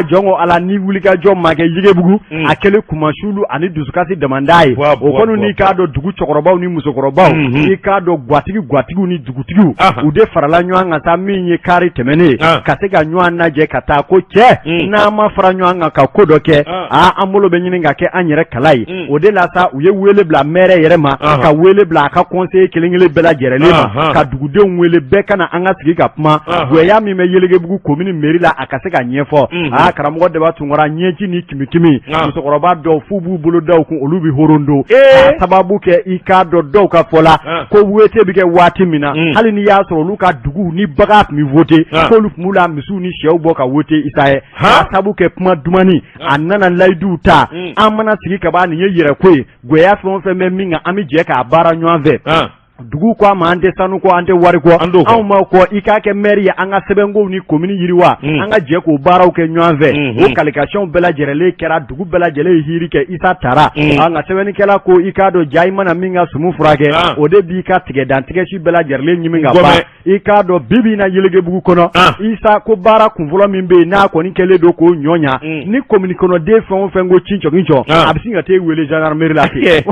jɔn ko Ala ni wulikajɔ ma kɛ Yelekebugu a kɛlen Kumasulu ani dusukasi damanda ye o kɔni n'i k'a dɔn dugu cɛkɔrɔbaw ni musokɔrɔbaw i k'a dɔn guwatigiw ni dugutigiw u de farala ɲɔgɔn kan sa min ye kari tɛmɛnen ka se ka ɲɔgɔn lajɛ ka taa ko cɛ n'an ma fara ɲɔgɔn kan ka ko dɔ kɛ an bolo bɛ ɲini ka kɛ an yɛrɛ kala ye o de la sa u ye wele bila maire yɛrɛ ma ka wele bila a ka conseiller kelen-kelen bɛɛ lajɛlen ma ka dugudenw wele bɛɛ ka na an ka sigi ka kuma gwɛya min bɛ Yelekebugu commune mairie la a ka se ka ɲɛfɔ karamɔgɔ Daba Tunkara ɲɛji ni kimi musokɔrɔba dɔw f'u b'u bolo daw kun olu bɛ horondo ka sababu kɛ i k'a dɔn dɔw ka fɔ la ko wete bɛ kɛ waati min na hali ni y'a sɔrɔ olu ka dugu ni bagan tun bɛ voter k'olu tun b'u la misiw ni sɛw bɔ ka voter Isa ye ka sababu kɛ kuma dumani a nana layiduw ta an mana sigi ka ban nin ye yɛrɛ ko ye gwɛya fɛn o fɛn bɛ min kan an bɛ jɛ k'a baara ɲɔgɔn fɛ dugu ko a ma an tɛ sanu kɔ an tɛ wari kɔ anw ma kɔ i k'a kɛ maire ye an ka sɛbɛnkow ni commune yiriwa an ka jɛ k'o baaraw kɛ ɲɔgɔn fɛ o qualification bɛɛ lajɛlen kɛra dugu bɛɛ lajɛlen ye hiri kɛ Isa Tara nka sɛbɛnnikɛla ko i k'a dɔn ja i mana min ka sumu furakɛ o de b'i ka tigɛdantigɛsi bɛɛ lajɛlen ɲimi ka ban i k'a dɔn bi bi in na Yelekebugu kɔnɔ Isa ko baara kunfɔlɔ min bɛ yen n'a kɔni kɛlen don k'o ɲɔɲa ni commune kɔnɔden fɛn o fɛn ko cincɔn a bɛ sin ka t'e wele gendarmerie la ten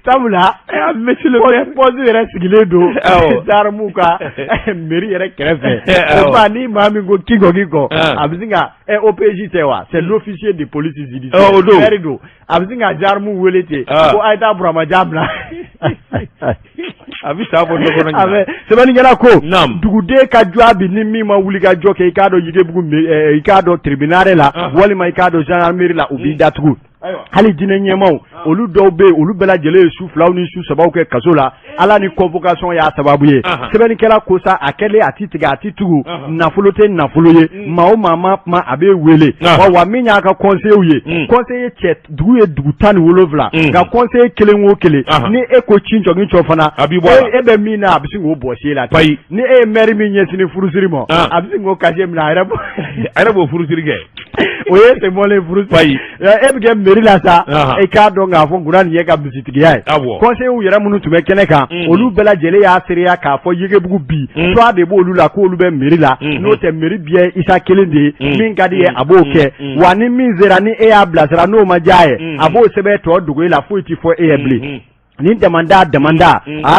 sabula pɔsi yɛrɛ sigilen don zarimu ka mairie yɛrɛ kɛrɛfɛ o ba ni maa min ko kikɔ a bɛ sin ka OPJ tɛ wa c'est l'officier de police judiciaire o don maire don a bɛ sin ka zarimu wele ten ko a ye taa Buramaja bila a bɛ sa bɔ dɔ kɔnɔ ɲina sɛbɛnnikɛla ko duguden ka jɔ a bi ni min ma wuli ka jɔ kɛ i k'a dɔn Yelekebugu i k'a dɔn tribunal la walima i k'a dɔn gendarmerie la u b'i datugu hali jinɛ ɲɛmaw olu dɔw bɛ olu bɛɛ lajɛlen ye su 2 ni su 3 kɛ kaso la ala ni convocation y'a sababu ye sɛbɛnnikɛla ko sa a kɛlen a ti tigɛ a ti tugu nafolo tɛ nafolo ye maa o maa ma kuma a bɛ wele wa min y'a ka conseiller ye conseiller cɛ dugu ye dugu 17 nka conseiller kelen o kelen ni e ko ci jɔgin cɔ fana e bɛ min na a bɛ se k'o bɔsi la ni e ye maire min ɲɛsin furusiri ma a bɛ se k'o casier minɛ a yɛrɛ b'o furusiri kɛ o ye sɛmɔlen furusiri e bɛ kɛ mairie la sa e k'a dɔn k'a fɔ nkuran nin ye ka misitigiya ye conseillers yɛrɛ minnu tun bɛ kɛnɛ kan olu bɛɛ lajɛlen y'a seereya k'a fɔ Yegebugu bi soit de b'olu la k'olu bɛ mairie la n'o tɛ mairie biɛ Isa kelen de ye min ka di ye a b'o kɛ wa ni min sera ni e y'a bilasira n'o ma diya ye a b'o sɛbɛn tɔ dogo e la foyi ti fɔ e ye bilen ni damanda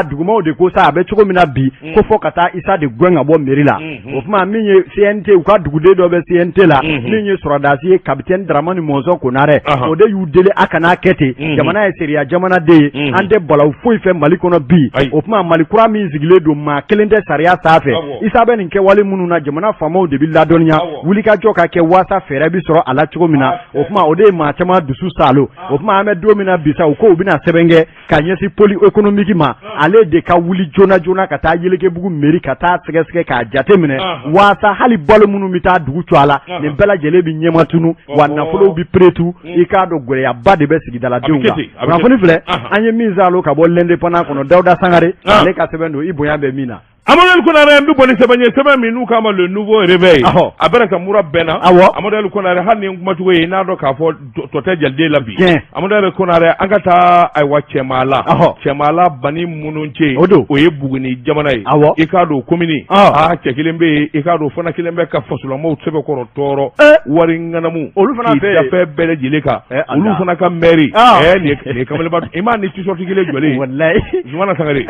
dugumaw de ko sa a bɛ cogo min na bi ko fɔ ka taa Isa de gɛn ka bɔ mairie la o kuma min ye CNT u ka duguden dɔ bɛ CNT la min ye sɔrɔdasi ye capitaine Dramani Mɔnzɔn Konarɛ o de y'u deli a kana kɛ ten jamana ye seriya jamanaden ye an tɛ balawu foyi fɛ Mali kɔnɔ bi o kuma Mali kura min sigilen don maa kelen tɛ sariya sanfɛ Isa bɛ nin kɛwale minnu na jamana faamaw de bɛ ladɔnniya wulikajɔ ka kɛ waasa fɛɛrɛ bi sɔrɔ a la cogo min na o kuma o de ye maa caman dusu salo o kuma an bɛ don min na bi sa u ko u bɛna sɛbɛn kɛ ka ɲɛsin poli économique ma ale de ka wuli joona ka taa Yelegebugu mairie ka taa sɛgɛsɛgɛ k'a jate minɛ waasa hali balo minnu bɛ taa dugu cɔ a la nin bɛɛ lajɛlen bɛ ɲɛma tunu wa nafolow bɛ peretu i k'a dɔn gɛlɛyaba de bɛ sigidaladenw kan kunnafoni filɛ an ye min zalo ka bɔ l'indépendant kɔnɔ Dawuda Sangare ale ka sɛbɛn don i bonya bɛ min na Amadou Konaré n bɛ bɔ ni sɛbɛn ye sɛbɛn min n'u k'a ma le nouveau réveil a bɛna ka mura bɛnna Amadou Konaré hali ni n kumacogo ye n'a dɔn k'a fɔ tɔ tɛ Jaliden la bi Amadou Konaré an ka taa ayiwa Cɛmala Bani minnu cɛ o ye Buguni jamana ye i k'a dɔn commune cɛ kelen bɛ yen i k'a dɔn fana kelen bɛ ka fasolamaw sɛbɛnkɔrɔ tɔɔrɔ wari ŋanamu olu fana bɛɛ fɛn bɛɛ lajɛlen kan olu fana ka mairie nin kamalenba i m'a ni t-shirt kelen jɔlen wallahi Zumana Sangare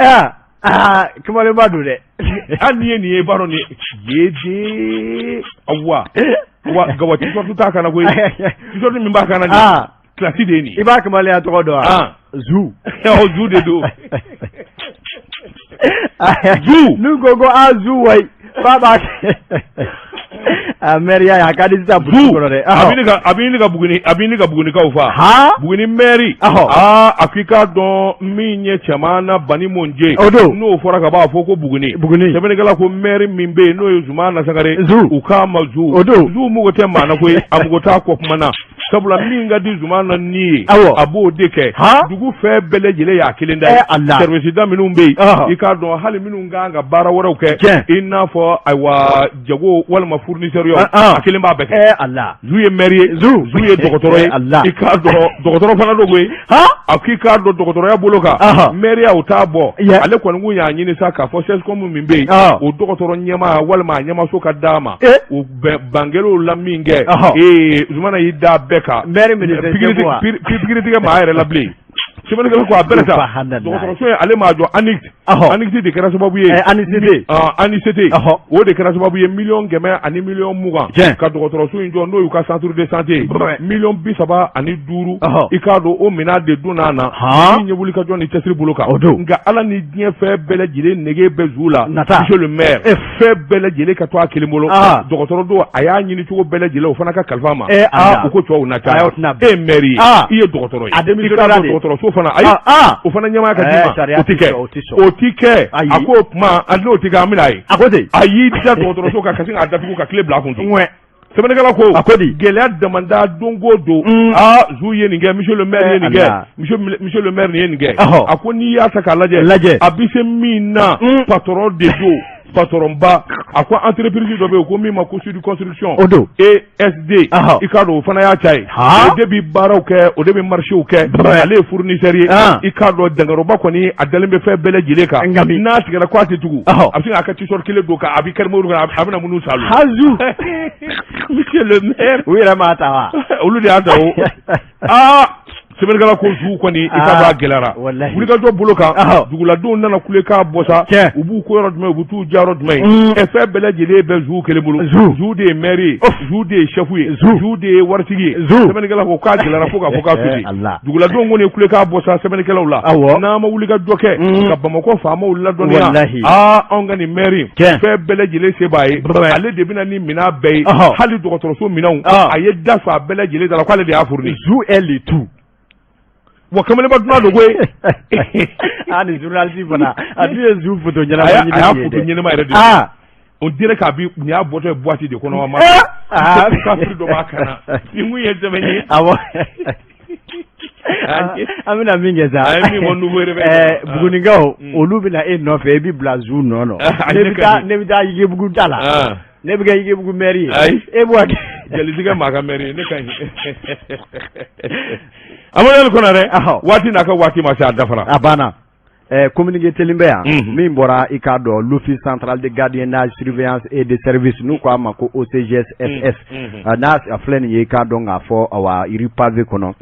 kamalenba don dɛ hali ni ye nin ye i b'a dɔn yeje awa gawa t-shirt t'a kana koyi t-shirt min b'a kana nin classe de ye nin i b'a kamalenya tɔgɔ dɔn wa Zu Zu de don Zu n'u ko Zu wayi fa b'a maire y'a a ka di sisan Buguni kɔnɔ dɛ a bɛ ɲini ka Bugunikaw fa Buguni maire a k'i k'a dɔn min ye Cɛmana Bani Monje n'o fɔra ka b'a fɔ ko Buguni sɛbɛnnikɛla ko maire min bɛ yen n'o ye Zumana Sangare u k'a ma Zu mugu tɛ maa na koyi a mugu t'a kɔ kuma na sabula min ka di Zumana ni ye a b'o de kɛ dugu fɛn bɛɛ lajɛlen y'a kelen da ye service da minnu bɛ yen i k'a dɔn hali minnu kan ka baara wɛrɛw kɛ i n'a fɔ ayiwa jago walima fournisseur a kelen b'a bɛɛ kɛ Zu ye maire ye Zu ye dɔgɔtɔrɔ ye i k'a dɔn dɔgɔtɔrɔ fana dɔ koyi a k'i k'a dɔn dɔgɔtɔrɔya bolo kan maire u t'a bɔ ale kɔni kun y'a ɲini sa k'a fɔ CSCOM min bɛ yen o dɔgɔtɔrɔ ɲɛmaa walima a ɲɛmaso ka d'a ma o bangɛrɛw la min kɛ Zumana y'i da bɛɛ kan pikiri tigɛ maa yɛrɛ la bilen sɛbɛnnikɛla ko a bɛɛ sa dɔgɔtɔrɔso ye ale m'a jɔ Anix de kɛra sababu ye ANICT o de kɛra sababu ye 1,100,000 ani 1,20,000 ka dɔgɔtɔrɔso in jɔ n'o y'u ka centre de santé 35,5 i k'a dɔn o minɛn de donna na min ye wuli ka jɔ ni cɛsiri bolo kan nka ala ni diɲɛ fɛn bɛɛ lajɛlen nege bɛ Zu la monsieur le maire fɛn bɛɛ lajɛlen ka to a kelen bolo dɔgɔtɔrɔ don a y'a ɲini cogo bɛɛ lajɛlen o fana ka kalifa ma u ko cɛw na caya e maire ye i ye dɔgɔtɔrɔ ye i k'a dɔn dɔgɔtɔrɔso fana ayi o fana ɲɛmaa ka d'i ma o ti kɛ a ko o tuma a n'o ti kɛ an bɛna ye a y'i da dɔgɔtɔrɔso kan ka sin k'a datugu ka tile bila a kun ten sɛbɛnnikɛla ko a ko di gɛlɛya damanda don o don Zu ye nin kɛ monsieur le maire ye nin kɛ monsieur le maire nin ye nin kɛ a ko n'i y'a ta k'a lajɛ a bɛ se min na patron de don patronba a ko entreprise dɔ bɛ yen ko min ma ko Sud Construction ESD i k'a dɔn o fana y'a ca ye o de bɛ baaraw kɛ o de bɛ marchew kɛ ale ye fournisseur ye i k'a dɔn dangaroba kɔni a dalen bɛ fɛn bɛɛ lajɛlen kan n'a tigɛra k'a tɛ tugu a bɛ se k'a ka t-shirt kelen don a bɛ kɛrɛmɛru kan a bɛna minnu salo Zu monsieur le maire u yɛrɛ m'a ta wa olu de y'a ta o Sebenigala ko zu kɔni i ka ba gɛlɛra wuli ka jɔ bolo kan duguladenw nana kule k'a bɔsa u b'u ko yɔrɔ jumɛn u b'u t'u ja yɔrɔ jumɛn fɛn bɛɛ lajɛlen bɛ zu kelen bolo zu de ye maire ye zu de ye chef ye zu de ye waritigi ye Sebenigala ko k'a gɛlɛra fo k'a fɔ k'a to ten duguladenw kɔni kule k'a bɔsa Sebenikɛlaw la n'an ma wuli ka jɔ kɛ ka Bamakɔ faamaw ladɔnniya anw ka nin maire fɛn bɛɛ lajɛlen se b'a ye ale de bɛna ni minɛn bɛɛ ye hali dɔgɔtɔrɔso minɛnw a ye da fa bɛɛ lajɛlen da la k'ale de y'a fourni zu est le tout wa kamalen ba duna dogo ani journaliste fana a dun ye zu photo ɲɛnama a y'a photo ɲɛnama yɛrɛ de on dirait k'a bi nin y'a bɔtɔ ye boîte de kɔnɔ ma kafiri dɔ b'a kana ni mun ye dɛmɛ ye awɔ an bɛna min kɛ sa Bugunikaw olu bɛna e nɔfɛ i bɛ bila zu nɔ ne bɛ taa Yigebugu ta la ne bɛ kɛ Yigebugu maire ye e b'o kɛ jelisigɛ maa ka maire ye ne ka ɲi Amadu Konare waati n'a ka waati ma se a dafara a banna communiqué telen bɛ yan min bɔra i k'a dɔn l'office central de gardiennage surveillance et de service n'u k'a ma ko OCGSFS n'a filɛ nin ye i k'a dɔn k'a fɔ awa yiri pavé kɔnɔ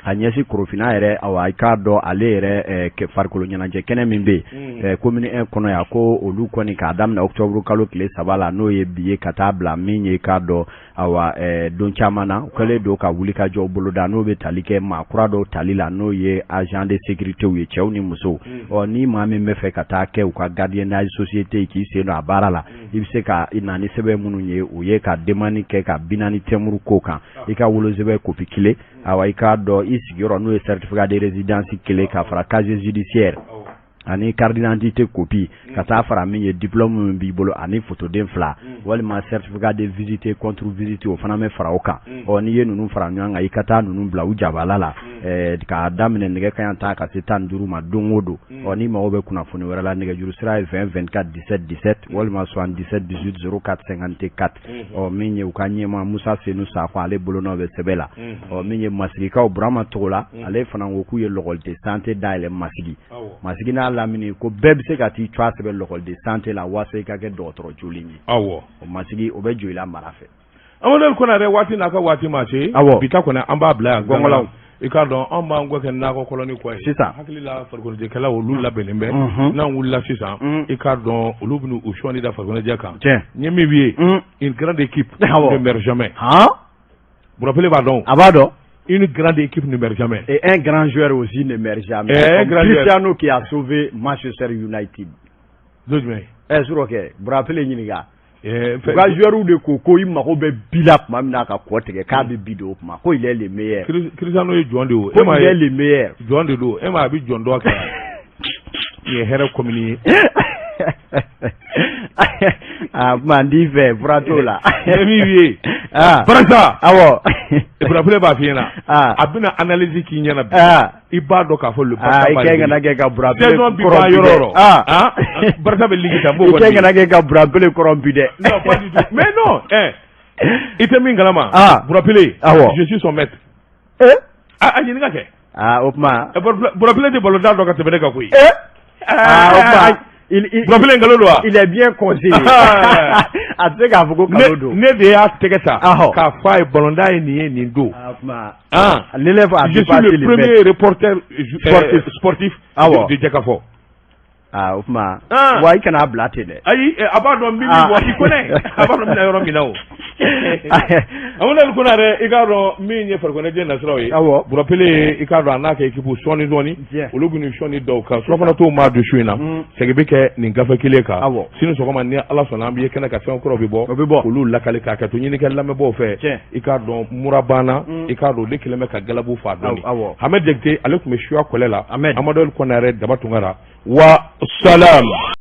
a ɲɛsi Korofina yɛrɛ awa i k'a dɔn ale yɛrɛ farikolo ɲɛnajɛ kɛnɛ min bɛ yen commune 1 kɔnɔ yan ko olu kɔni k'a daminɛ octobre kalo tile 3 la n'o ye bi ye ka taa bila min ye i k'a dɔn awa don caman na u kɛlen don ka wuli ka jɔ boloda n'o bɛ tali kɛ maa kura dɔw tali la n'o ye agent de sécurité ye cɛw ni musow ni maa min bɛ fɛ ka taa kɛ u ka gardiennage société k'i sen don a baara la i bɛ se ka i na ni sɛbɛn minnu ye o ye ka demande kɛ ka binani tɛmuru ko kan i ka wolosɛbɛn kopi kelen awa i k'a dɔn i sigiyɔrɔ n'o ye certificat de résidence kelen ka fara casier judiciaire ani carte d'identité copie ka taa fara min ye diplôme min b'i bolo ani photoden 2 walima certificat de visite contre visite o fana bɛ fara o kan n'i ye ninnu fara ɲɔgɔn kan i ka taa ninnu bila u jabala la k'a daminɛ nɛgɛ kaɲɛ 10 ka se 15 ma don o don n'i mago bɛ kunnafoni wɛrɛ la nɛgɛjuru sira ye 20 24 17 17 walima 77 18 04 54 min ye u ka ɲɛma Musa Senu Sakɔ ale bolo n'o bɛ sɛbɛn la min ye Masigikaw Burama Togola ale fana ko k'u ye l'école de santé dayɛlɛ Masigi n'a lamini ko bɛɛ bɛ se ka t'i cɔ sɛbɛn l'école de santé la waasa i ka kɛ dɔgɔtɔrɔ joli ye o Masigi o bɛ jɔ i la mara fɛ Amadu Konare waati n'a ka waati ma se bi ta kɔni an b'a bila yan gɔngɔlaw i k'a dɔn an b'an kɔ kɛ nakɔ kɔlɔni kɔ ye sisan hakili la farikolojɛkɛlaw olu labɛnnen bɛ n'an wulila sisan i k'a dɔn olu bɛ u sɔnni da farikolojɛ kan ɲɛ min b'i ye une grande équipe ne meurt jamais Burapele b'a dɔn a b'a dɔn une grande équipe ne meurt jamais et un grand joueur aussi ne meurt jamais Cristiano qui a sauvé Manchester United sur que Burapele ɲininka u ka joueur de ko i mago bɛ bi la tuma min na ka kɔ tigɛ k'a bɛ bi don o kuma ko il est le meilleur Cristiano ye jɔn de o ko il est le meilleur jɔn de don e ma a bɛ jɔn dɔ kɛ i ye hɛrɛ commune ye kuma n t'i fɛ fura t'o la min ye Barasa Burapele b'a f'i ɲɛna a bɛna analyse k'i ɲɛna bi i b'a dɔn k'a fɔ le Barça i kɛ kana kɛ ka Burapele saison bi ban yɔrɔ o yɔrɔ Barça bɛ ligue ta n b'o kɔni i kɛ kana kɛ ka Burapele corrompu dɛ non pas du tout mais non i tɛ min kalama Burapele je suis son maître a ɲininka kɛ o tuma Burapele tɛ ballon d'or dɔn ka tɛmɛ ne kan koyi o tuma Burapele nkalon don wa il est bien conseillé a tɛ se k'a fɔ ko nkalon don ne de y'a tɛgɛ ta k'a fɔ a ye ballon d'or ye nin ye nin don je suis le premier reporter sportif de Jakafo o tuma wa i kana bila ten dɛ ayi a b'a dɔn min wa i kɔnɛ a b'a dɔn mina yɔrɔ min na o Amadu Konare i k'a dɔn min ye farikoloɲɛnajɛ nasiraw ye Burapele i k'a dɔn a n'a ka équipe sɔɔni dɔɔni olu bɛ nin sɔɔni dɔw kan surafana t'o maa don su in na segin bɛ kɛ nin gafe kelen kan sini sɔgɔma ni Ala sɔnna an bɛ ye kɛnɛ ka fɛn kɔrɔw bɛ bɔ olu lakali k'a kɛ to ɲinikɛ lamɛnbaaw fɛ i k'a dɔn mura banna i k'a dɔn olu kɛlen bɛ ka galabu fa dɔɔni Hamɛd Jakite ale tun bɛ suya kɔlɛ la Amadu Konare daba tungara wa salam